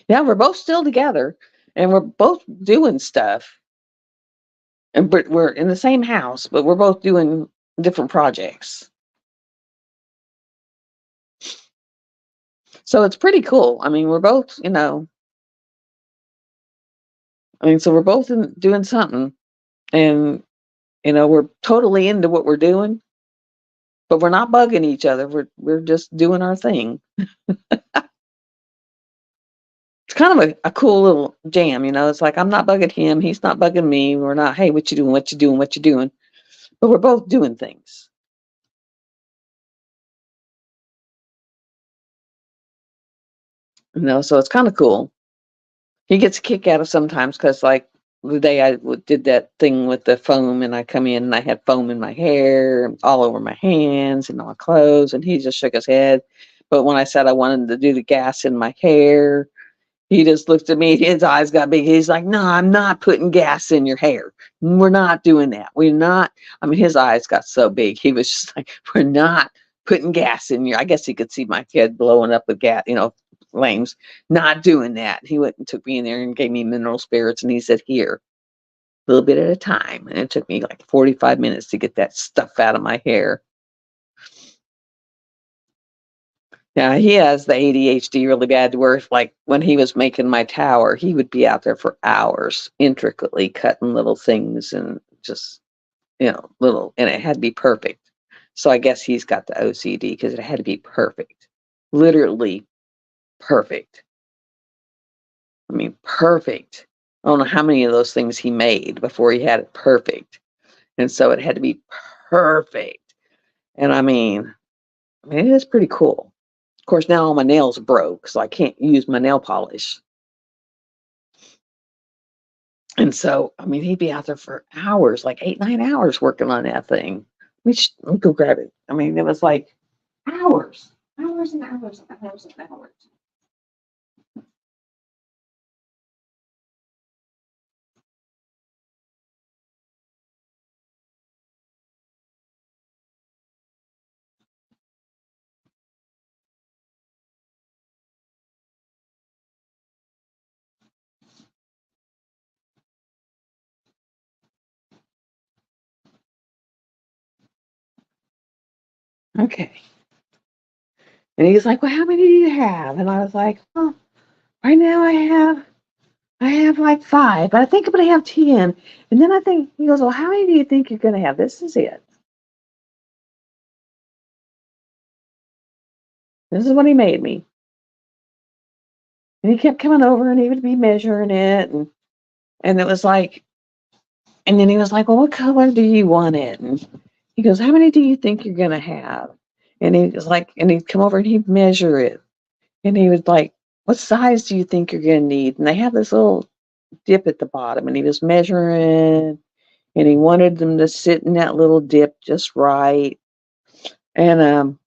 Yeah, we're both still together, and we're both doing stuff. And but we're in the same house, but we're both doing different projects. So it's pretty cool. I mean, we're both, so we're both doing something, and we're totally into what we're doing, but we're not bugging each other. We're just doing our thing. It's kind of a cool little jam, It's like I'm not bugging him, he's not bugging me. We're not, hey, what you doing? What you doing? What you doing? But we're both doing things. So it's kind of cool. He gets a kick out of sometimes because, like, the day I did that thing with the foam, and I come in and I had foam in my hair, all over my hands and on my clothes, and he just shook his head. But when I said I wanted to do the gas in my hair, he just looked at me. His eyes got big. He's like, "No, I'm not putting gas in your hair. We're not doing that. We're not." I mean, his eyes got so big. He was just like, "We're not putting gas in your." I guess he could see my head blowing up with gas, flames. Not doing that. He went and took me in there and gave me mineral spirits, and he said, "Here, a little bit at a time." And it took me like 45 minutes to get that stuff out of my hair. Yeah, he has the ADHD really bad to where, like, when he was making my tower, he would be out there for hours, intricately cutting little things, and just, and it had to be perfect. So I guess he's got the OCD because it had to be perfect. Literally perfect. I mean, perfect. I don't know how many of those things he made before he had it perfect. And so it had to be perfect. And I mean, it is pretty cool. Of course, now all my nails broke, so I can't use my nail polish. And so, I mean, he'd be out there for hours, like 8, 9 hours working on that thing. Let me go grab it. I mean, it was like hours, hours and hours and hours and hours. Okay. And he's like, "Well, how many do you have?" And I was like, "Oh, right now I have like 5, but I think I'm gonna have 10." And then I think he goes, "Well, how many do you think you're gonna have?" This is it. This is what he made me. And he kept coming over and he would be measuring it and it was like and then he was like, "Well, what color do you want it?" And he goes, "How many do you think you're gonna have?" And he was like and he'd come over and he'd measure it. And he was like, "What size do you think you're gonna need?" And they have this little dip at the bottom and he was measuring and he wanted them to sit in that little dip just right. And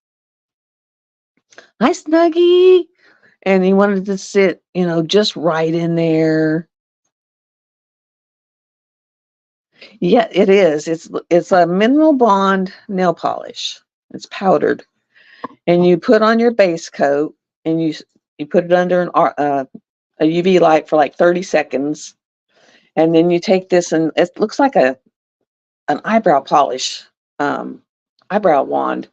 hi Snuggie. And he wanted to sit, just right in there. Yeah, it is. It's a mineral bond nail polish. It's powdered, and you put on your base coat, and you put it under a UV light for like 30 seconds, and then you take this, and it looks like an eyebrow polish, um, eyebrow wand,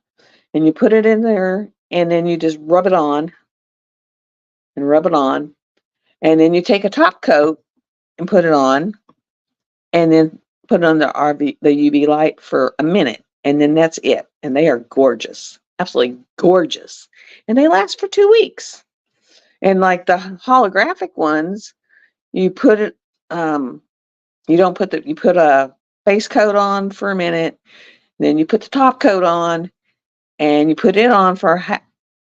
and you put it in there, and then you just rub it on and rub it on, and then you take a top coat and put it on, and then put it on the UV light for a minute, and then that's it. And they are gorgeous, absolutely gorgeous, and they last for 2 weeks. And like the holographic ones, you put it, you don't put you put a base coat on for a minute, then you put the top coat on, and you put it on for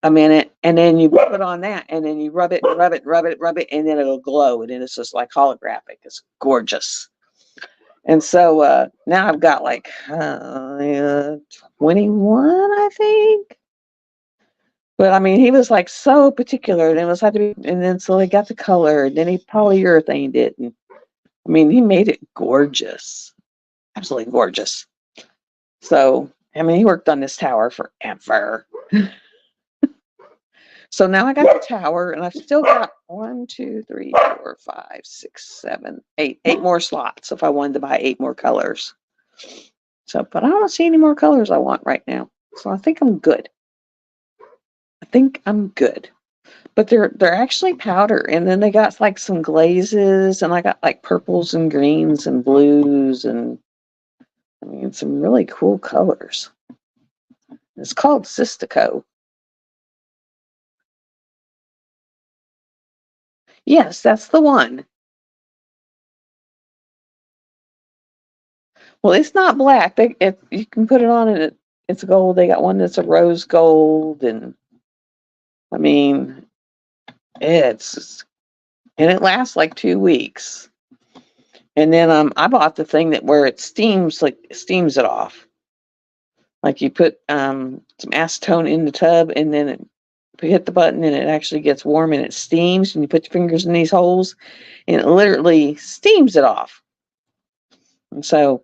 a minute, and then you put on that, and then you rub it, rub it, rub it, rub it, and then it'll glow, and then it's just like holographic. It's gorgeous. And so now I've got like 21, I think. But I mean, he was like so particular, and it was had to be, and then so he got the color, and then he polyurethaned it, and I mean, he made it gorgeous, absolutely gorgeous. So I mean, he worked on this tower forever. So now I got the tower, and I've still got 1, 2, 3, 4, 5, 6, 7, 8, 8 more slots if I wanted to buy 8 more colors. So, but I don't see any more colors I want right now. So I think I'm good. I think I'm good. But they're actually powder, and then they got like some glazes, and I got like purples and greens and blues, and I mean some really cool colors. It's called Sistico. Yes, that's the one. Well, it's not black. You can put it on, and it's gold. They got one that's a rose gold, and I mean it's and it lasts like 2 weeks. And then I bought the thing that where it steams, like steams it off. Like you put some acetone in the tub, and then you hit the button, and it actually gets warm, and it steams. And you put your fingers in these holes, and it literally steams it off. And so,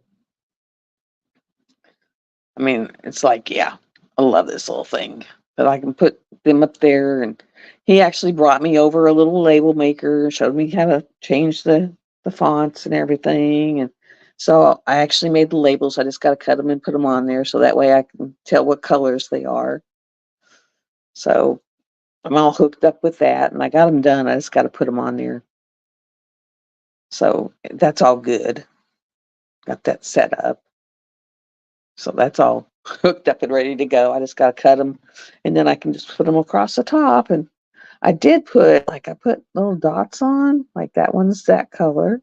I mean, it's like, yeah, I love this little thing that I can put them up there. And he actually brought me over a little label maker, showed me how to change the fonts and everything. And so I actually made the labels. I just got to cut them and put them on there so that way I can tell what colors they are. So I'm all hooked up with that, and I got them done. I just got to put them on there. So that's all good. Got that set up. So that's all hooked up and ready to go. I just got to cut them, and then I can just put them across the top. And I did I put little dots on, like that one's that color.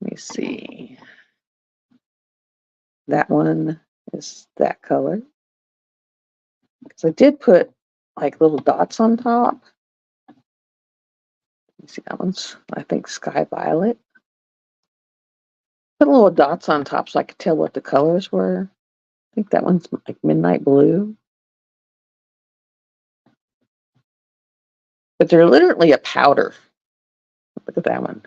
Let me see. That one is that color. Because I did put like little dots on top. You see that one's, I think, Sky Violet. Put little dots on top so I could tell what the colors were. I think that one's like Midnight Blue. But they're literally a powder. Look at that one.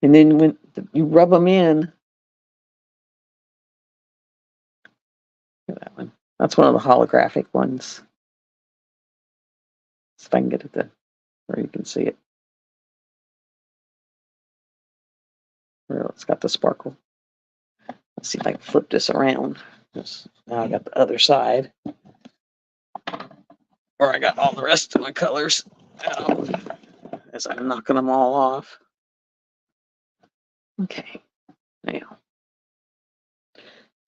And then when you rub them in, look at that one. That's one of the holographic ones. See if I can get it to where you can see it. Well, it's got the sparkle. Let's see if I can flip this around. Now I got the other side. Or I got all the rest of my colors as I'm knocking them all off. Okay, now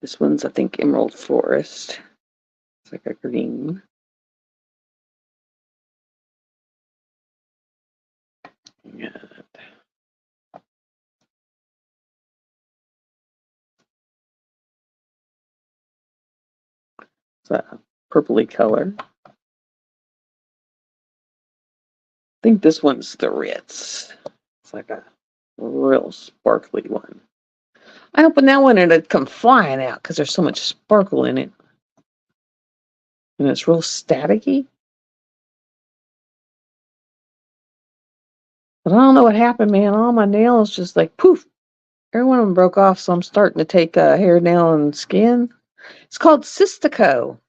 this one's, I think, Emerald Forest. It's like a green. And it's a purpley color. I think this one's the Ritz. It's like a real sparkly one. I opened that one and it'd come flying out because there's so much sparkle in it. And it's real staticky. But I don't know what happened, man. All my nails just like poof. Every one of them broke off, so I'm starting to take hair, nail, and skin. It's called Cystico.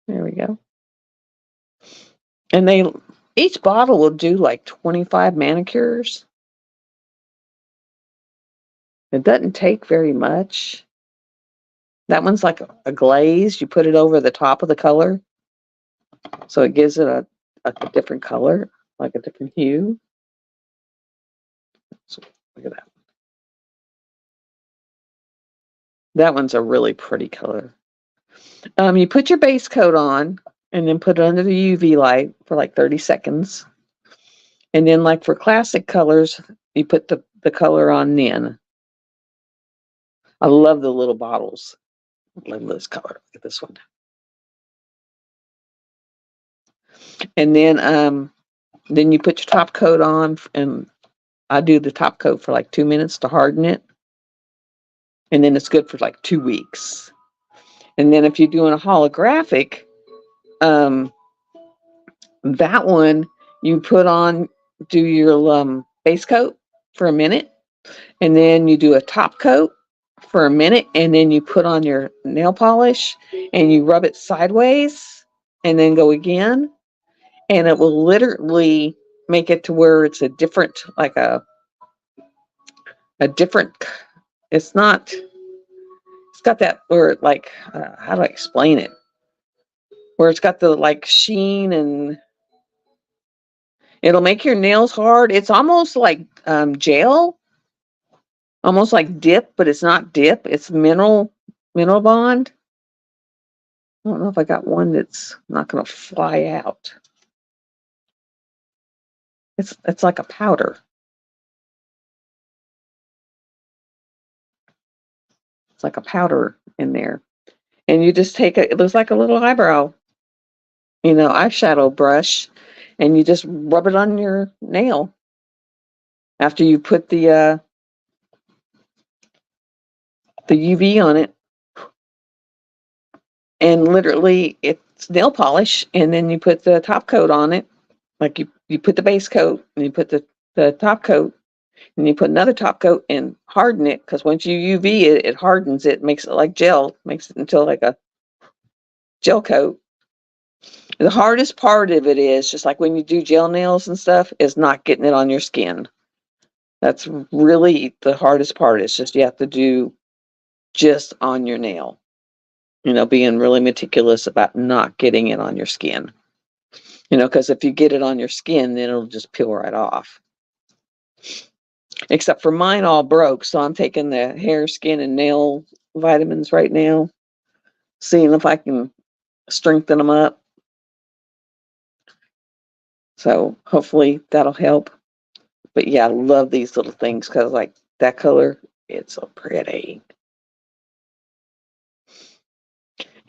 There we go. And each bottle will do like 25 manicures. It doesn't take very much. That one's like a glaze. You put it over the top of the color. So it gives it a different color, like a different hue. So look at that. That one's a really pretty color. You put your base coat on and then put it under the UV light for like 30 seconds. And then like for classic colors, you put the color on then. I love the little bottles. I love this color. Look at this one. And then you put your top coat on, and I do the top coat for like 2 minutes to harden it. And then it's good for like 2 weeks. And then if you're doing a holographic, that one you put on, do your base coat for a minute, and then you do a top coat for a minute, and then you put on your nail polish and you rub it sideways and then go again, and it will literally make it to where it's a different, like a different, it's not, it's got that where like, how do I explain it? Where it's got the like sheen, and it'll make your nails hard. It's almost like gel, almost like dip, but it's not dip. It's mineral bond. I don't know if I got one that's not going to fly out. It's like a powder. It's like a powder in there, and you just take it looks like a little eyebrow, eyeshadow brush, and you just rub it on your nail after you put the UV on it. And literally it's nail polish, and then you put the top coat on it. Like you put the base coat, and you put the top coat, and you put another top coat and harden it, because once you UV it, it hardens it, makes it like gel, makes it into like a gel coat. The hardest part of it is, just like when you do gel nails and stuff, is not getting it on your skin. That's really the hardest part. It's just you have to do just on your nail. Being really meticulous about not getting it on your skin. Because if you get it on your skin, then it'll just peel right off. Except for mine all broke, so I'm taking the hair, skin, and nail vitamins right now, seeing if I can strengthen them up. So hopefully that'll help. But yeah, I love these little things because like that color, it's so pretty.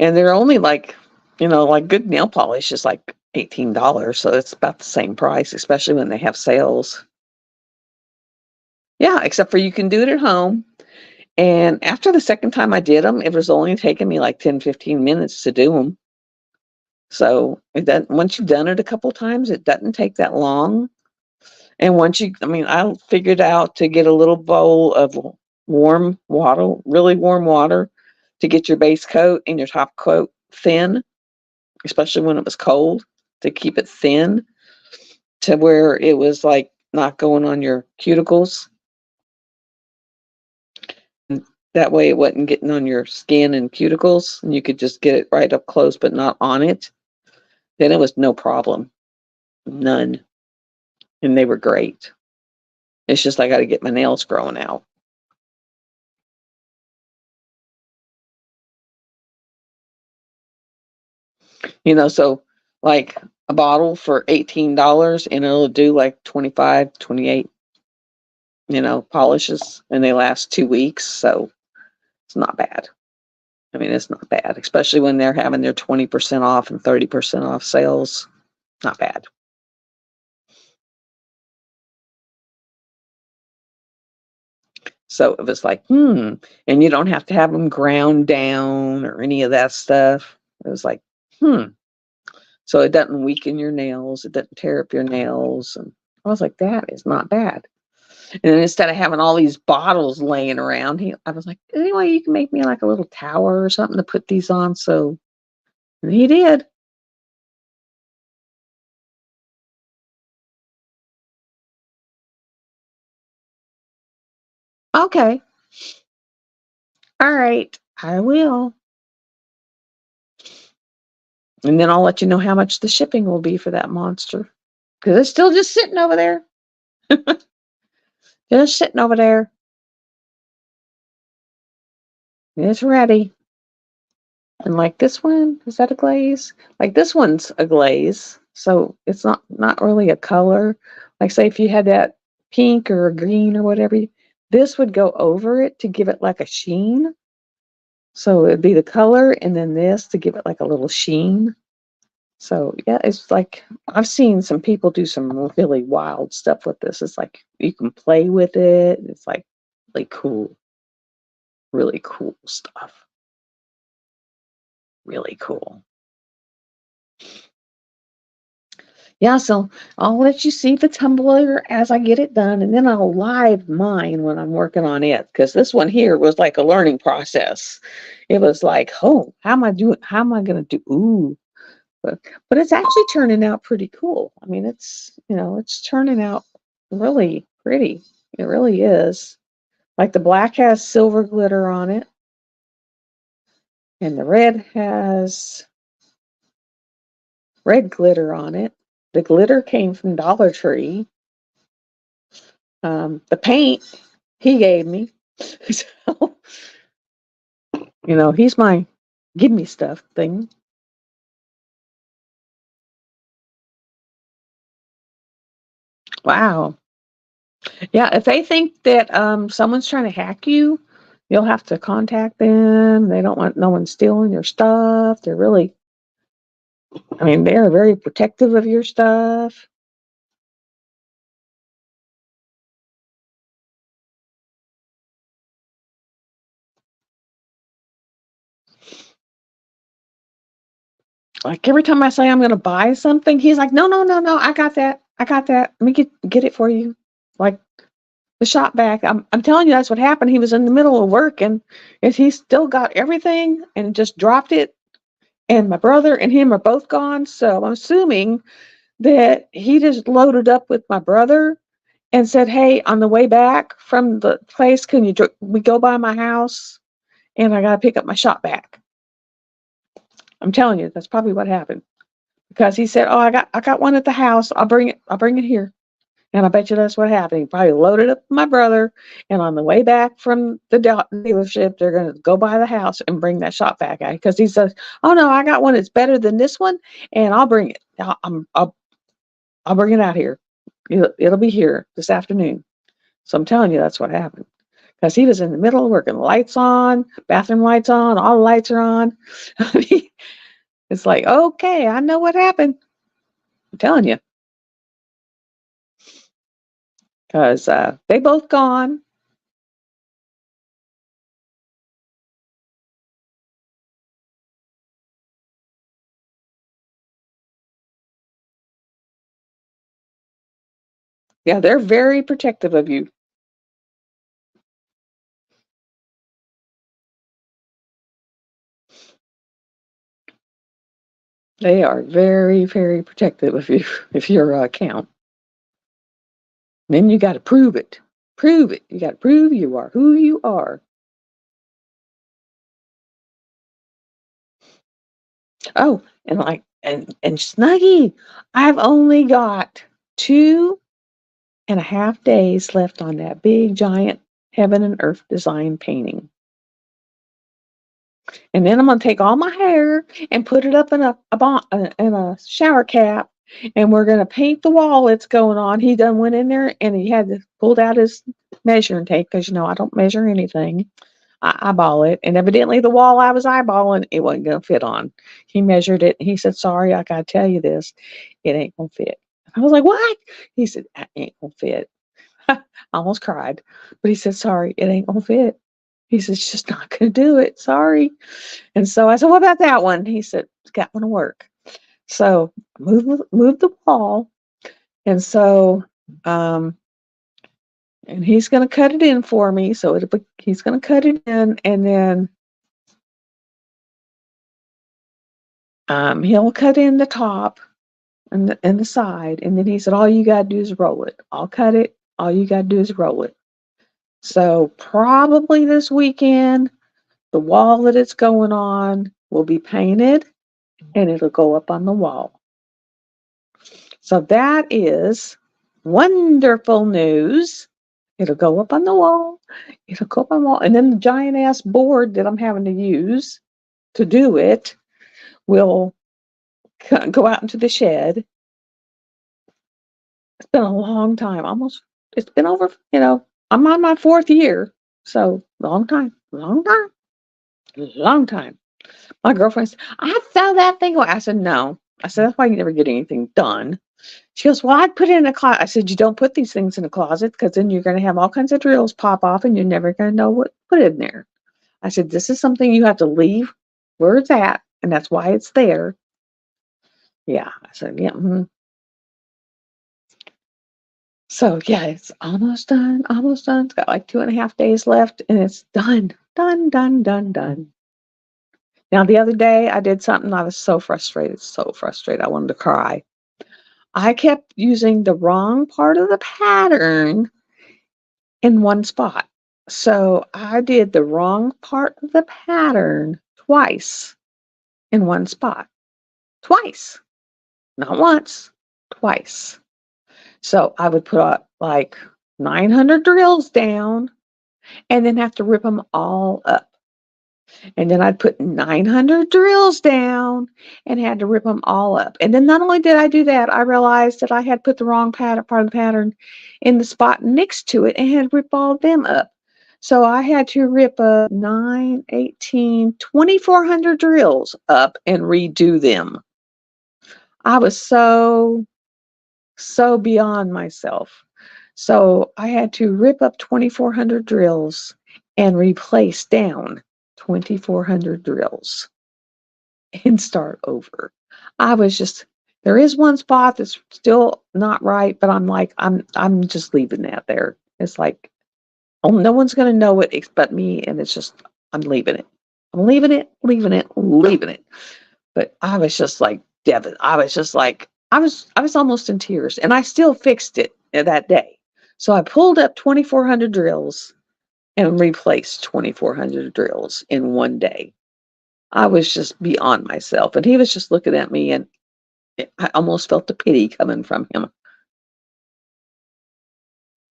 And they're only like, like good nail polish is like $18. So it's about the same price, especially when they have sales. Yeah, except for you can do it at home. And after the second time I did them, it was only taking me like 10, 15 minutes to do them. So once you've done it a couple times, it doesn't take that long. And I figured out to get a little bowl of warm water, really warm water, to get your base coat and your top coat thin, especially when it was cold, to keep it thin to where it was like not going on your cuticles. And that way it wasn't getting on your skin and cuticles, and you could just get it right up close but not on it. Then it was no problem. None. And they were great. It's just I got to get my nails growing out. So like a bottle for $18 and it'll do like 25, 28, polishes, and they last 2 weeks. So it's not bad. I mean, it's not bad, especially when they're having their 20% off and 30% off sales. Not bad. So it was like, and you don't have to have them ground down or any of that stuff. It was like, So it doesn't weaken your nails. It doesn't tear up your nails. And I was like, that is not bad. And then instead of having all these bottles laying around, I was like, anyway, you can make me like a little tower or something to put these on. So he did. Okay. All right. I will. And then I'll let you know how much the shipping will be for that monster. Because it's still just sitting over there. Just sitting over there. It's ready. And like this one, is that a glaze? Like this one's a glaze. So it's not really a color. Like say if you had that pink or green or whatever, this would go over it to give it like a sheen. So it'd be the color and then this to give it like a little sheen. So yeah, it's like I've seen some people do some really wild stuff with this. It's like you can play with it. It's like really cool stuff. Really cool. Yeah, so I'll let you see the tumbler as I get it done, and then I'll live mine when I'm working on it. Because this one here was like a learning process. It was like, oh, how am I doing? How am I gonna do? Ooh, but it's actually turning out pretty cool. I mean, it's turning out really pretty. It really is. Like the black has silver glitter on it, and the red has red glitter on it. The glitter came from Dollar Tree. The paint he gave me. So, he's my give me stuff thing. Wow. Yeah, if they think that someone's trying to hack you, you'll have to contact them. They don't want no one stealing your stuff. They're very protective of your stuff. Like every time I say I'm going to buy something, he's like, "No, no, no, no, I got that. I got that. Let me get it for you." Like the shop back. I'm telling you, that's what happened. He was in the middle of work, and he still got everything and just dropped it. And my brother and him are both gone. So I'm assuming that he just loaded up with my brother and said, "Hey, on the way back from the place, we go by my house, and I gotta pick up my shop back." I'm telling you, that's probably what happened because he said, "Oh, I got one at the house. I'll bring it. I'll bring it here." And I bet you that's what happened. He probably loaded up my brother, and on the way back from the dealership, they're going to go by the house and bring that shop vac out because he says, "Oh no, I got one that's better than this one, and I'll bring it. I'll bring it out here. It'll be here this afternoon. So I'm telling you, that's what happened. Because he was in the middle working, lights on, bathroom lights on, all the lights are on. I mean, it's like, okay, I know what happened. I'm telling you. Because they both gone. Yeah, they're very protective of you. They are very, very protective of you if you're a account. Then you got to prove it. Prove it. You got to prove you are who you are. Oh, and Snuggie, I've only got 2.5 days left on that big giant heaven and earth design painting. And then I'm gonna take all my hair and put it up in a shower cap, and we're gonna paint the wall it's going on. He done went in there and he had pulled out his measuring tape because I don't measure anything. I eyeball it, and evidently the wall I was eyeballing it wasn't gonna fit on. He measured it. And he said, "Sorry, I gotta tell you this, it ain't gonna fit." I was like, "What?" He said, "It ain't gonna fit." I almost cried, but he said, "Sorry, it ain't gonna fit." He said, "It's just not gonna do it. Sorry." And so I said, "What about that one?" He said, "That one to work." So move the wall, and so and he's going to cut it in for me. So he's going to cut it in, and then he'll cut in the top and the side, and then he said, "All you gotta do is roll it. I'll cut it. All you gotta do is roll it." So probably this weekend, the wall that it's going on will be painted, and it'll go up on the wall. So that is wonderful news. It'll go up on the wall. It'll go up on the wall. And then the giant ass board that I'm having to use to do it will go out into the shed. It's been a long time. It's been over, I'm on my 4th year. So long time, long time, long time. My girlfriend said, "I throw that thing away." I said, "No." I said, "That's why you never get anything done." She goes, "Well, I'd put it in a closet." I said, "You don't put these things in a closet because then you're going to have all kinds of drills pop off and you're never going to know what to put in there." I said, "This is something you have to leave where it's at, and that's why it's there." Yeah. I said, "Yeah." So, yeah, it's almost done. Almost done. It's got like 2.5 days left, and it's done. Done, done, done, done. Now, the other day, I did something. I was so frustrated. So frustrated. I wanted to cry. I kept using the wrong part of the pattern in one spot. So I did the wrong part of the pattern twice in one spot. Twice. Not once, twice. So I would put up like 900 drills down and then have to rip them all up. And then I'd put 900 drills down and had to rip them all up. And then not only did I do that, I realized that I had put the wrong part of the pattern in the spot next to it and had to rip all of them up. So I had to rip up 9, 18, 2,400 drills up and redo them. I was so beyond myself. So I had to rip up 2,400 drills and replace down 2,400 drills and start over. I was just there is one spot that's still not right, but I'm like I'm just leaving that there. It's like, oh, no one's gonna know it but me, and it's just I'm leaving it. I'm leaving it, leaving it, leaving it. But I was just like Devin. I was just like I was almost in tears, and I still fixed it that day. So I pulled up 2,400 drills and replaced 2,400 drills in one day. I was just beyond myself, and he was just looking at me, and I almost felt the pity coming from him.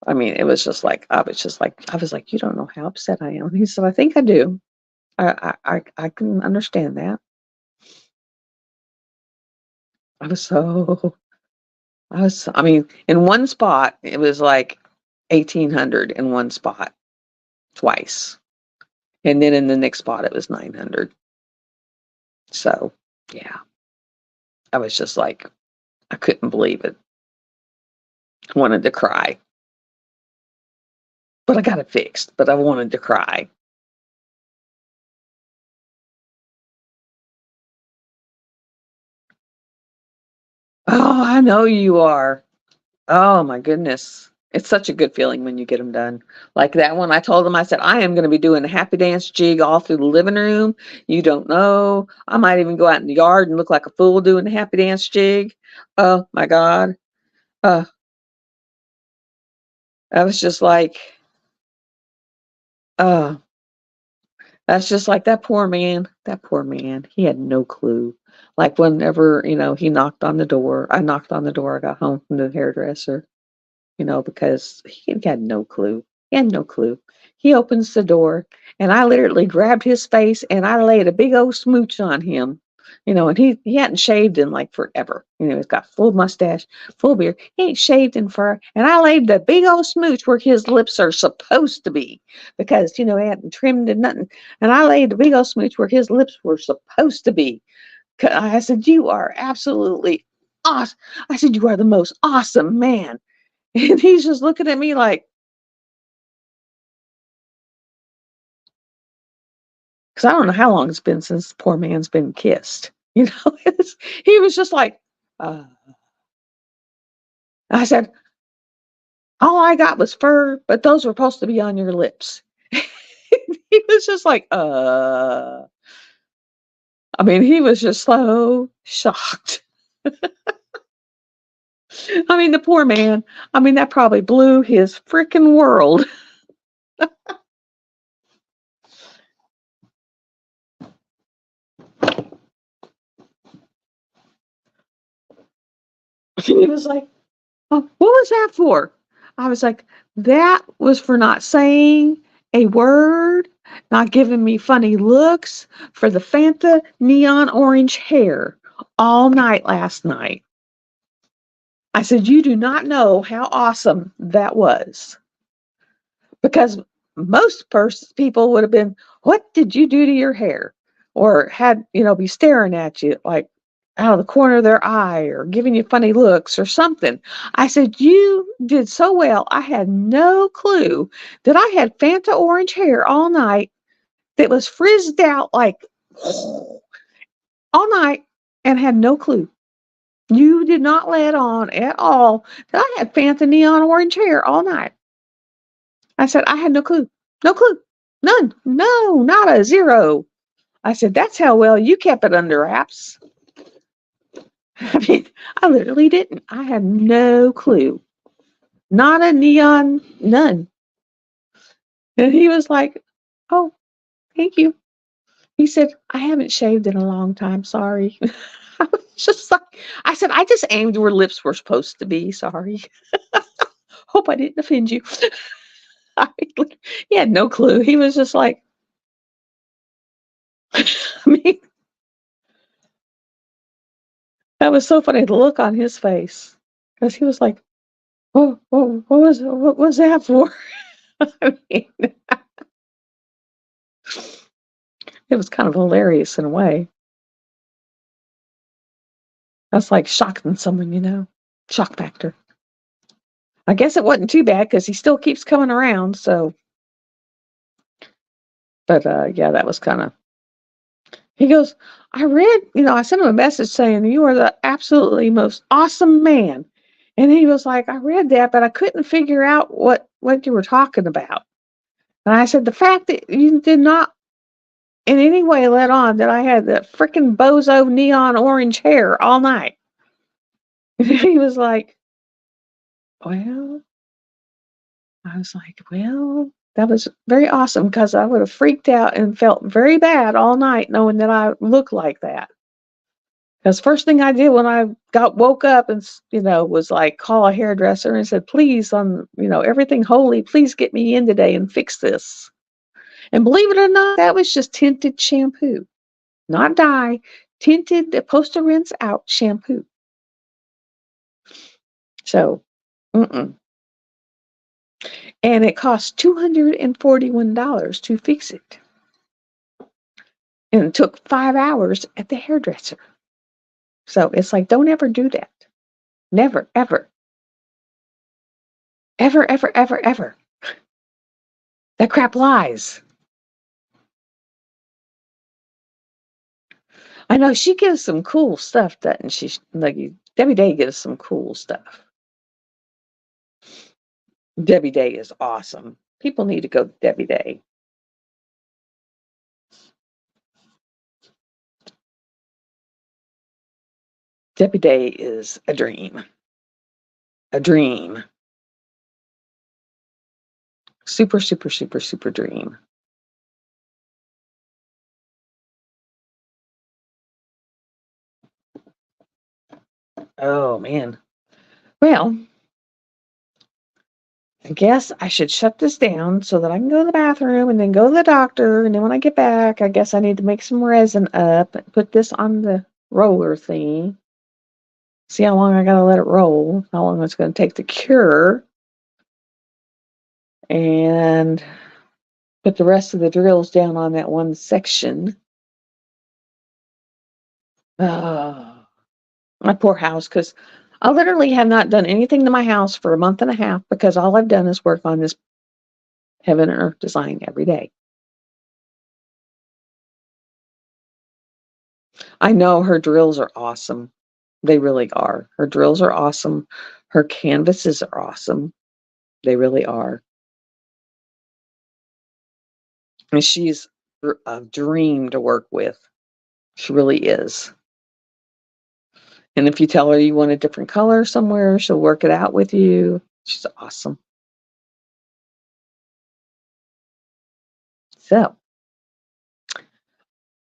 I mean, it was just like I was like, "You don't know how upset I am." He said, "I think I do. I can understand that." I was so I mean, in one spot, it was like 1,800 in one spot twice. And then in the next spot, it was 900. So, yeah, I was just like, I couldn't believe it. I wanted to cry. But I got it fixed, but I wanted to cry. Oh, I know you are. Oh my goodness. It's such a good feeling when you get them done. Like that one, I told him, I said, I am going to be doing a happy dance jig all through the living room. You don't know. I might even go out in the yard and look like a fool doing the happy dance jig. Oh my God. Uh, I was just like, uh, that's just like that poor man. That poor man. He had no clue. Like whenever, he knocked on the door, I knocked on the door, I got home from the hairdresser. Because he had no clue. He had no clue. He opens the door, and I literally grabbed his face and I laid a big old smooch on him. And he hadn't shaved in like forever. He's got full mustache, full beard. He ain't shaved in forever. And I laid the big old smooch where his lips are supposed to be because, he hadn't trimmed and nothing. And I laid the big old smooch where his lips were supposed to be. I said, you are absolutely awesome. I said, you are the most awesome man. And he's just looking at me like, because I don't know how long it's been since the poor man's been kissed. He was just like, uh, I said, all I got was fur, but those were supposed to be on your lips. He was just like, I mean, he was just so shocked. I mean, the poor man, I mean, that probably blew his freaking world. He was like, oh, what was that for? I was like, that was for not saying a word, not giving me funny looks, for the Fanta neon orange hair all night last night. I said, you do not know how awesome that was. Because most people would have been, what did you do to your hair? Or had, be staring at you like out of the corner of their eye or giving you funny looks or something. I said, you did so well. I had no clue that I had Fanta orange hair all night that was frizzed out like all night and had no clue. You did not let on at all that I had Fanta neon orange hair all night. I said, I had no clue. No clue. None. No, not a zero. I said, that's how well you kept it under wraps. I mean, I literally didn't. I had no clue. Not a neon, none. And he was like, oh, thank you. He said, I haven't shaved in a long time. Sorry. I was just like, I said, I just aimed where lips were supposed to be. Sorry. Hope I didn't offend you. He had no clue. He was just like, I mean, that was so funny. The look on his face, because he was like, "Oh, what was that for?" I mean, it was kind of hilarious in a way. That's like shocking someone. Shock factor. I guess it wasn't too bad because he still keeps coming around. So, but yeah, that was kind of. He goes, I read, I sent him a message saying you are the absolutely most awesome man, and he was like, I read that, but I couldn't figure out what you were talking about. And I said, the fact that you did not in any way let on that I had that freaking bozo neon orange hair all night. He was like, well, I was like, well, that was very awesome because I would have freaked out and felt very bad all night knowing that I looked like that. Because first thing I did when I woke up and was like call a hairdresser and said, please, on everything holy, please get me in today and fix this. And believe it or not, that was just tinted shampoo, not dye, tinted, supposed to rinse out shampoo. So, and it cost $241 to fix it. And it took 5 hours at the hairdresser. So it's like, don't ever do that. Never, ever. Ever, ever, ever, ever. That crap lies. I know she gives some cool stuff, doesn't she? Like Debbie Day gives some cool stuff. Debbie Day is awesome. People need to go to Debbie Day. Debbie Day is a dream. A dream. Super, super, super, super dream. Oh, man. Well, I guess I should shut this down so that I can go to the bathroom and then go to the doctor. And then when I get back, I guess I need to make some resin up and put this on the roller thing. See how long I got to let it roll, how long it's going to take to cure. And put the rest of the drills down on that one section. My poor house, because I literally have not done anything to my house for a month and a half because all I've done is work on this heaven and earth design every day. I know her drills are awesome. They really are. Her drills are awesome. Her canvases are awesome. They really are. And she's a dream to work with. She really is. And if you tell her you want a different color somewhere, she'll work it out with you. She's awesome. So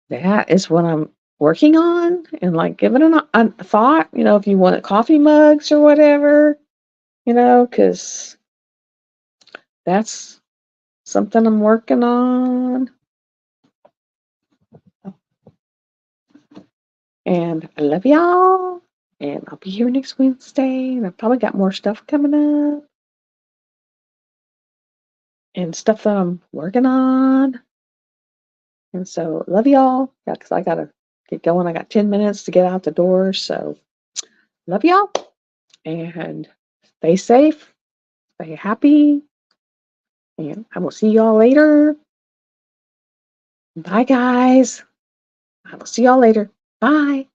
that is what I'm working on and like giving a thought, if you want coffee mugs or whatever, because that's something I'm working on. And I love y'all. And I'll be here next Wednesday. And I've probably got more stuff coming up. And stuff that I'm working on. And so love y'all. Yeah, because I gotta get going. I got 10 minutes to get out the door. So love y'all. And stay safe. Stay happy. And I will see y'all later. Bye, guys. I will see y'all later. Bye.